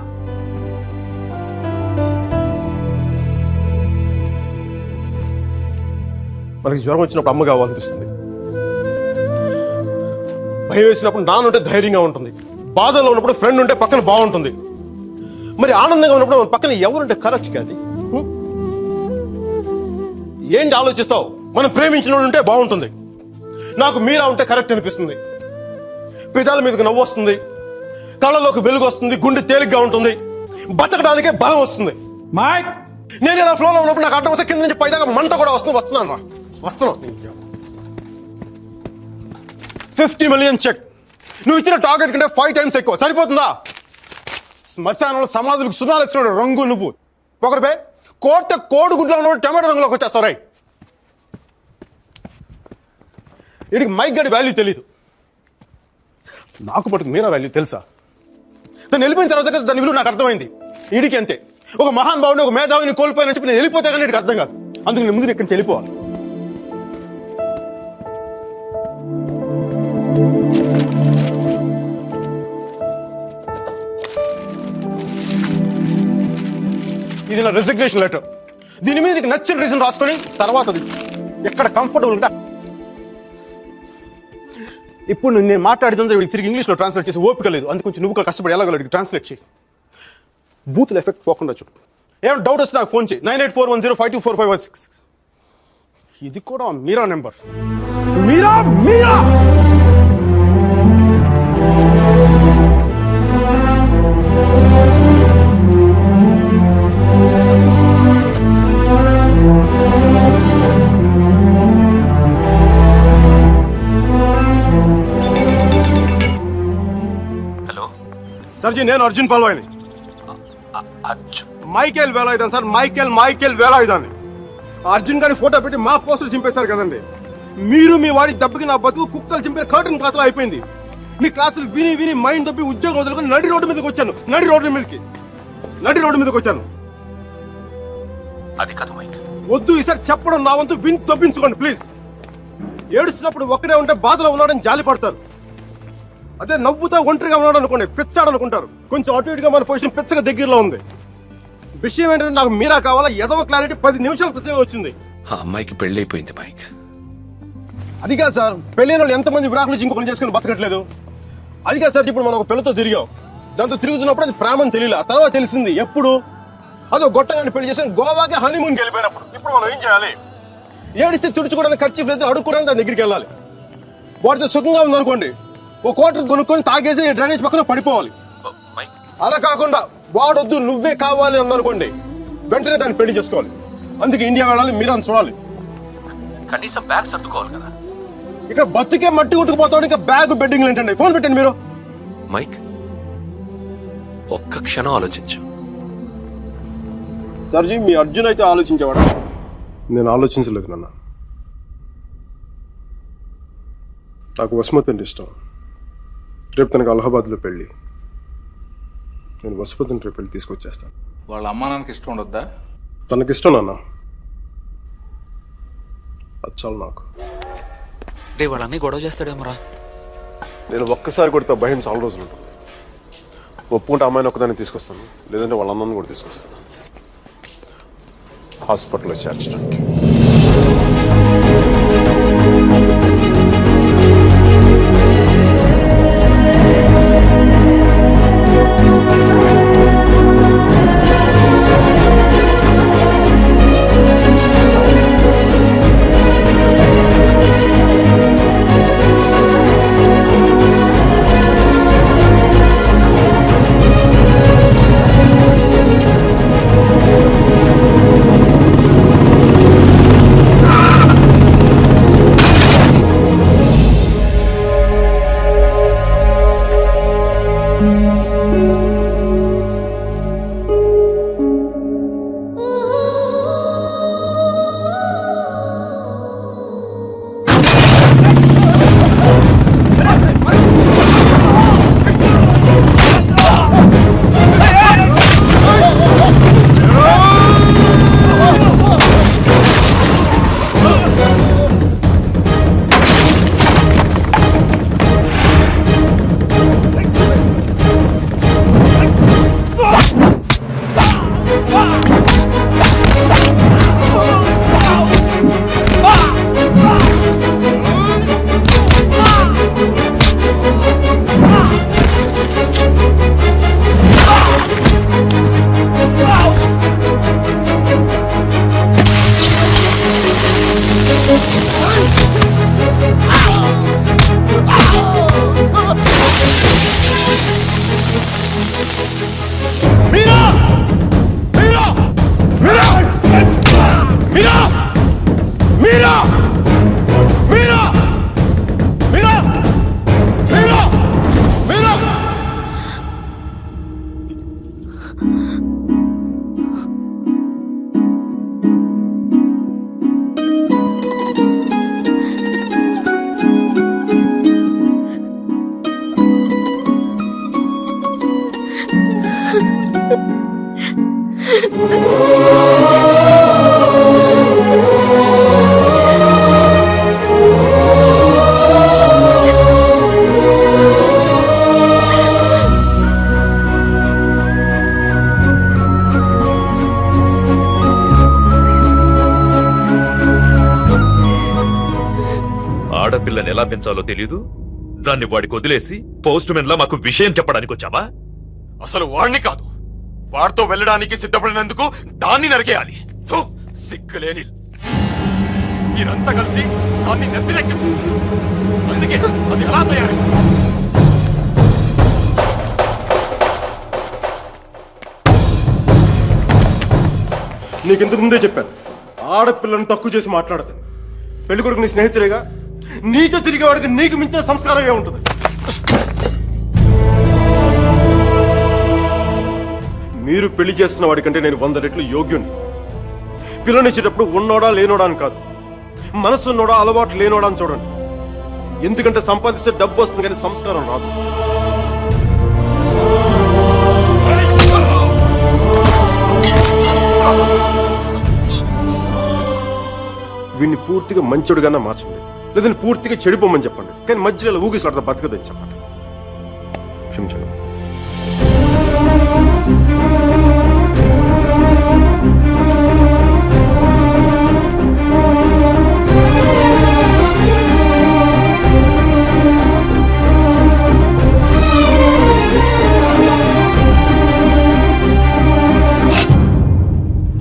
మనకి జ్వరం వచ్చినప్పుడు అమ్మ కావాలనిపిస్తుంది. భయం వేసినప్పుడు నాన్న ఉంటే ధైర్యంగా ఉంటుంది. బాధలో ఉన్నప్పుడు ఫ్రెండ్ ఉంటే పక్కన బాగుంటుంది. మరి ఆనందంగా ఉన్నప్పుడు మన పక్కన ఎవరుంటే కరెక్ట్ కాదు. ఏంటి ఆలోచిస్తావు? మనం ప్రేమించిన వాళ్ళు ఉంటే బాగుంటుంది. నాకు మీరా ఉంటే కరెక్ట్ అనిపిస్తుంది. పెదాల మీదకి నవ్వు వస్తుంది, కళ్ళలోకి వెలుగు వస్తుంది, గుండె తేలిగ్గా ఉంటుంది, బతకడానికే బలం వస్తుంది. నేను ఇలా ఫ్లోలో ఉన్నప్పుడు నాకు అడ్డం వస్తే కింద నుంచి పైదాకా మంట కూడా వస్తున్నాను రా. వస్తున్నాను. 50 million చెక్. నువ్వు ఇచ్చిన టార్గెట్ కంటే 5 times ఎక్కువ. సరిపోతుందా? శ్మశానంలో సమాధులకు సుధాలు వచ్చినాడు రంగు నువ్వు. ఒకరి బే కోడిగుడ్లో ఉన్న టమాటో రంగులోకి వచ్చేస్తావు. రైట్, వీడికి మైక్ గడి వాల్యూ తెలీదు. నాకు మటుకు మీరా వాల్యూ తెలుసా? తను వెళ్ళిపోయిన తర్వాత కదా దాని విలువ నాకు అర్థమైంది. వీడికి అంతే. ఒక మహాన్ భావుని, ఒక మేధావిని కోల్పోయిన చెప్పి నేను వెళ్ళిపోతే కానీ వీడికి అర్థం కాదు. అందుకు నేను ముందు ఇక్కడి నుంచి వెళ్ళిపోవాలి. ఇది నా రెసిగ్నేషన్ లెటర్. దీని మీద నీకు నచ్చిన రీజన్ రాసుకొని తర్వాత ఎక్కడ కంఫర్టబుల్ గా ఇప్పుడు నేను మాట్లాడుతుంటే వీడికి తిరిగి ఇంగ్లీష్లో ట్రాన్స్లేట్ చేసి ఓపిక లేదు. అందుకు కొంచెం నువ్వు కష్టపడి ఎలాగలడికి ట్రాన్స్లేట్ చేయి. బూతుల ఎఫెక్ట్ పోకుండా చూడు. ఏమైనా డౌట్ వస్తే నాకు ఫోన్ చేయి. 984105245516. ఇది కూడా మీరా నెంబర్. మీరా మీరా सर जी నేను అర్జున్ పల్వాయిని. Michael Velayudhan sir, Michael Velayudhan. Arjun గారి ఫోటో పెట్టి మా పోస్టర్ చింపేశారు కదండి. మీరు మీ వాడి దెబ్బకి నా బతుకు కుక్కలు చింపే కర్టన్ క్లాసులో అయిపోయింది. మీ క్లాసులు విని విని మైండ్ దెబ్బి ఉద్యోగం వదులుకొని నడి రోడ్డు మీదకి వచ్చాను. నడి రోడ్డు మీదకి వచ్చాను. అది కాదు మైక్. వద్దు ఈసారి చెప్పడం నా వంతు విని తప్పించుకోండి ప్లీజ్. ఏడుస్తున్నప్పుడు ఒక్కడే ఉంటే బాధలో ఉన్నాడని జాలి పడతారు. అదే నవ్వుతా ఒంటరిగా ఉన్నాడు అనుకోండి పిచ్చాడు అనుకుంటారు. కొంచెం అటు ఇటుగా మన పొజిషన్ పిచ్చగా దగ్గరలో ఉంది. విషయం ఏంటంటే నాకు మీరా కావాలా ఎదవ క్లారిటీ 10 నిమిషాల క్రితం వచ్చింది. ఆ అమ్మాయికి పెళ్ళైపోయింది మైక్. అది కాదు సార్, పెళ్ళైన వాళ్ళు ఎంతమంది విడాకులు ఇంకొకరు చేసుకుని బతకట్లేదు. అది కాదు సార్, ఇప్పుడు మనం ఒక పిల్లతో తిరిగాం. దాంతో తిరుగుతున్నప్పుడు అది ప్రేమని తెలియలే. ఆ తర్వాత తెలిసింది. ఎప్పుడు అదో గొట్టగాని పెళ్లి చేసుకుని గోవాకి హనీమూన్కి వెళ్ళిపోయినప్పుడు. ఇప్పుడు మనం ఏం చేయాలి? ఏడిస్తే తుడుచుకోవడానికి ఖర్చు లేదు, అడుక్కోవడానికి దాని దగ్గరికి వెళ్ళాలి. వాటితో సుఖంగా ఉందనుకోండి, ఒక కోటర్ కొనుక్కొని తాగేసి డ్రైనేజ్ పక్కన పడిపోవాలి. అలా కాకుండా వాడొద్దు నువ్వే కావాలి అందనుకోండి, వెంటనే దాన్ని పెళ్లి చేసుకోవాలి. అందుకే ఇండియా వెళ్ళాలి, మీరు అని చూడాలి. కనీసం బ్యాగ్ సర్దుకోవాలి కదా. ఇక్కడ బతుకే మట్టి కొట్టుకుపోతాడు, ఇంకా బ్యాగ్ బెడ్డింగ్ ఏంటండి? ఫోన్ పెట్టండి మీరు. మైక్ ఒక్క క్షణం ఆలోచించు. సర్జీ మీ అర్జున్ అయితే ఆలోచించేవాడా? నేను ఆలోచించలేదు నాన్న. నాకు వసుమతి అంటే ఇష్టం. రేపు తనకు అలహాబాద్లో పెళ్లి. నేను వసుమతిని రేపు పెళ్లి తీసుకొచ్చేస్తాను. వాళ్ళ అమ్మా నాన్నకి ఇష్టం ఉండొద్దా? తనకిష్టం నాన్న, అది చాలు నాకు. రే వాళ్ళన్నీ గొడవ చేస్తాడేమోరా. నేను ఒక్కసారి కొడితే భయం చాలా రోజులు ఉంటుంది. ఒప్పుకుంటే అమ్మాయిని ఒక్కదాన్ని తీసుకొస్తాను, లేదంటే వాళ్ళ అమ్మని కూడా తీసుకొస్తాను హాస్పిటల్లో చేర్చడానికి. పెంచాలో తెలీదు. దాన్ని వాడికి వదిలేసి పోస్ట్ మెన్ లా మాకు విషయం చెప్పడానికి వచ్చావా? అసలు వాడిని కాదు, వాడితో వెళ్ళడానికి సిద్ధపడినందుకు దాన్ని నరికేయాలి. థు, సిగ్గులేని మీరంతా కలిసి దాన్ని నెత్తినెక్కించుకుంటారు. అందుకే అది ఎలా తయారు? నీకెందుకు ముందే చెప్పాను, ఆడపిల్లను తక్కువ చేసి మాట్లాడదు. పెళ్లి కొడుకు నీ స్నేహితుడిగా, నీతో తిరిగే వాడికి నీకు మించిన సంస్కారం ఏముంటుంది? మీరు పెళ్లి చేస్తున్న వాడికంటే నేను 100 రెట్లు యోగ్యుని. పిల్లనిచ్చేటప్పుడు ఉన్నోడా లేనోడా అని కాదు, మనసున్నోడా అలవాటు లేనోడా అని చూడండి. ఎందుకంటే సంపాదిస్తే డబ్బు వస్తుంది కానీ సంస్కారం రాదు. వీడిని పూర్తిగా మంచోడుగానే మార్చండి, లేదని పూర్తిగా చెడిపోమని చెప్పండి. కానీ మధ్యలో ఊగిసలాడతా బతకదని చెప్పండి. క్షమించండి.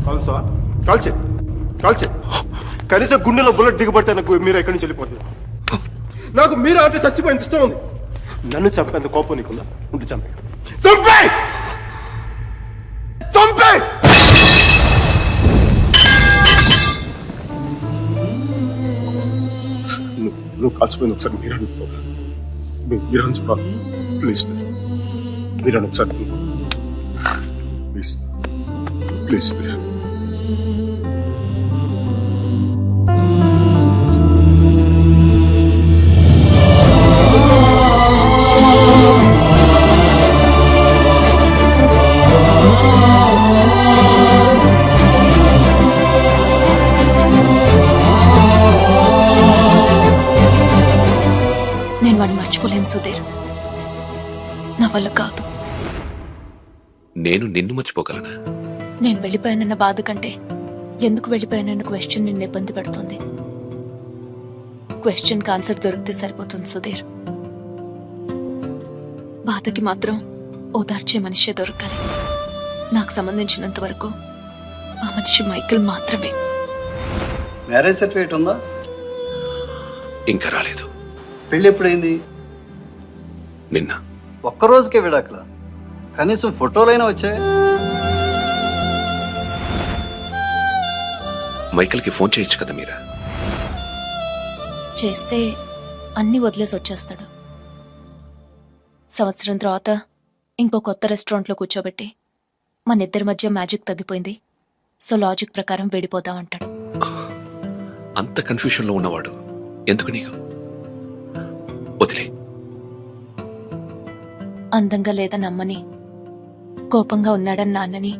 కాల్సా? కాల్చే కాల్చే కనీసం గుండెలో బుల్లెట్ దిగబట్టే నాకు మీరు ఎక్కడి నుంచి వెళ్ళిపోతుంది. నాకు మీరు అంటే చచ్చిపోయింది ఇష్టం ఉంది. నన్ను చంపేంత కోపం నీకుందా? ఉంటే చంపే చంపే చంపే. నువ్వు కాల్చిపోయింది ఒకసారి మీరని చూడాలి. ప్లీజ్ మీరని ఒకసారి ప్లీజ్ ప్లీజ్ ప్లీజ్. నేను వాడిని మర్చిపోలేను సుధీర్, నా వల్ల కాదు. నేను నిన్ను మర్చిపోగలనా? నేను వెళ్ళిపోయానన్న బాధ కంటే ఎందుకు వెళ్ళిపోయానన్న క్వశ్చన్ నిన్ను ఇబ్బంది పెడుతుంది. క్వశ్చన్కి ఆన్సర్ దొరికితే సరిపోతుంది సుధీర్. బాధకి మాత్రం ఓదార్చే మనిషే దొరకాలి. నాకు సంబంధించినంత వరకు ఆ మనిషి మైకిల్ మాత్రమే. మ్యారేజ్ సర్టిఫికేట్ ఉందా? ఇంకా రాలేదు. పెళ్లి ఎప్పుడైంది? నిన్న. ఒక్కరోజుకే విడాకుల? కనీసం ఫోటోలైనా వచ్చాయి? మైకిల్కి ఫోన్ చేయొచ్చు కదా మీరా? చేస్తే అన్ని వదిలేసి వచ్చేస్తాడు. సంవత్సరం తర్వాత ఇంకో కొత్త రెస్టారెంట్లో కూర్చోబెట్టి మన ఇద్దరి మధ్య మ్యాజిక్ తగ్గిపోయింది, సో లాజిక్ ప్రకారం విడిపోదాం అంటాడు. అంత కన్ఫ్యూషన్లో ఉన్నవాడు ఎందుకు నీకు? వదిలే. అందంగా లేదని అమ్మని, కోపంగా ఉన్నాడని నాన్నని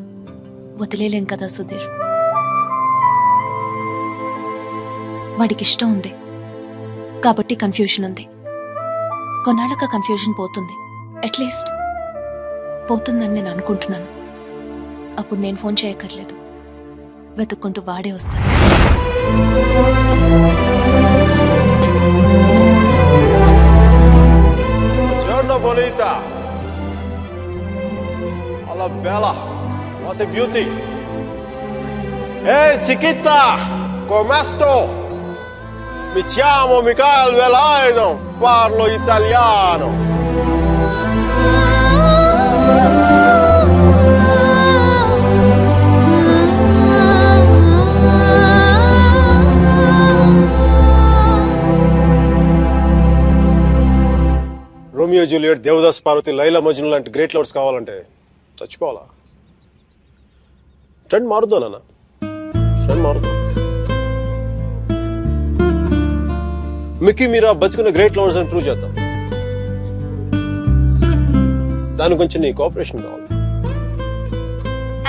వదిలేలేం కదా సుధీర్. వాడికి ఇష్టం ఉంది కాబట్టి కన్ఫ్యూషన్ ఉంది. కొన్నాళ్ళక కన్ఫ్యూజన్ పోతుంది, అట్లీస్ట్ పోతుందని నేను అనుకుంటున్నాను. అప్పుడు నేను ఫోన్ చేయక్కర్లేదు, వెతుక్కుంటూ వాడే వస్తాడు. Buongiorno bonita. Alla bella. What a beauty. Ehi chiquita, come sto? Mi chiamo Michael Velaino, parlo italiano. Romeo Juliet, Devdas Parvati, Laila Majnu లాంటి గ్రేట్ లవర్స్ కావాలంటే చచ్చిపోవాలా? ట్రెండ్ మారుద్దా నాన్న, ట్రెండ్ మారుద్దాం. మిక్కీ మీరా బతుకున్న గ్రేట్ లవర్స్ అని ప్రూవ్ చేద్దాం. దాని కొంచెం నీ కోఆపరేషన్ కావాలి.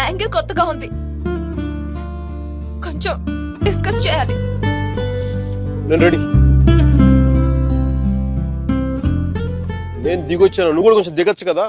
యాంగిల్ కొత్తగా ఉంది, కొంచెం డిస్కస్ చేయాలి. నేను రెడీ. నేను దిగొచ్చాను, నువ్వు కూడా కొంచెం దిగొచ్చు కదా.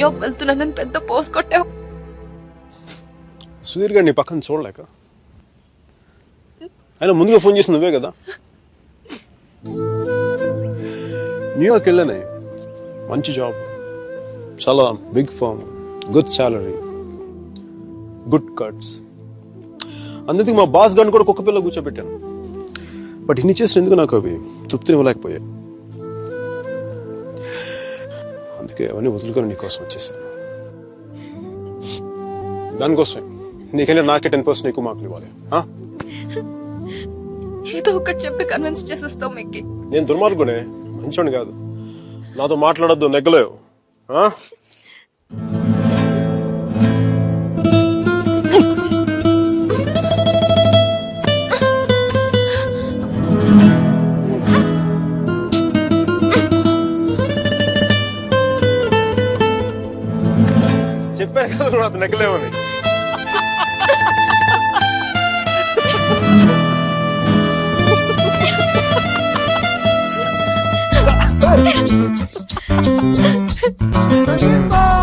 న్యూయార్క్ వెళ్తున్నానని పెద్ద పోస్ట్ కొట్టావు. సుధీర్ గారు నీ పక్కన చూడలేక ఆయన ముందుగా ఫోన్ చేసి నువ్వే కదా. న్యూయార్క్ వెళ్ళానే, మంచి జాబ్, చాలా big firm, good salary, good cuts. అందుకే మా బాస్ గారిని కూడా కుక్క పిల్ల కూర్చోబెట్టాను. బట్ ఇన్ని చేసిన ఎందుకు నాకు అవి తృప్తిని ఇవ్వలేకపోయాయి. అందుకే అవన్నీ వదులుకొని నీకోసం వచ్చేసాను. దానికోసమే నీకంటే నాకే 10% ఎక్కువ మార్కులు ఇవ్వాలి. ఏదో ఒకటి చెప్పి కన్విన్స్ చేసేస్తావు మిక్కీ. నేను దుర్మార్గునే, మంచోని కాదు. నాతో మాట్లాడొద్దు, నెగ్గలేవు. చెప్పాను కదా నువ్వు నాతో నెగ్గలేవని. Goodbye.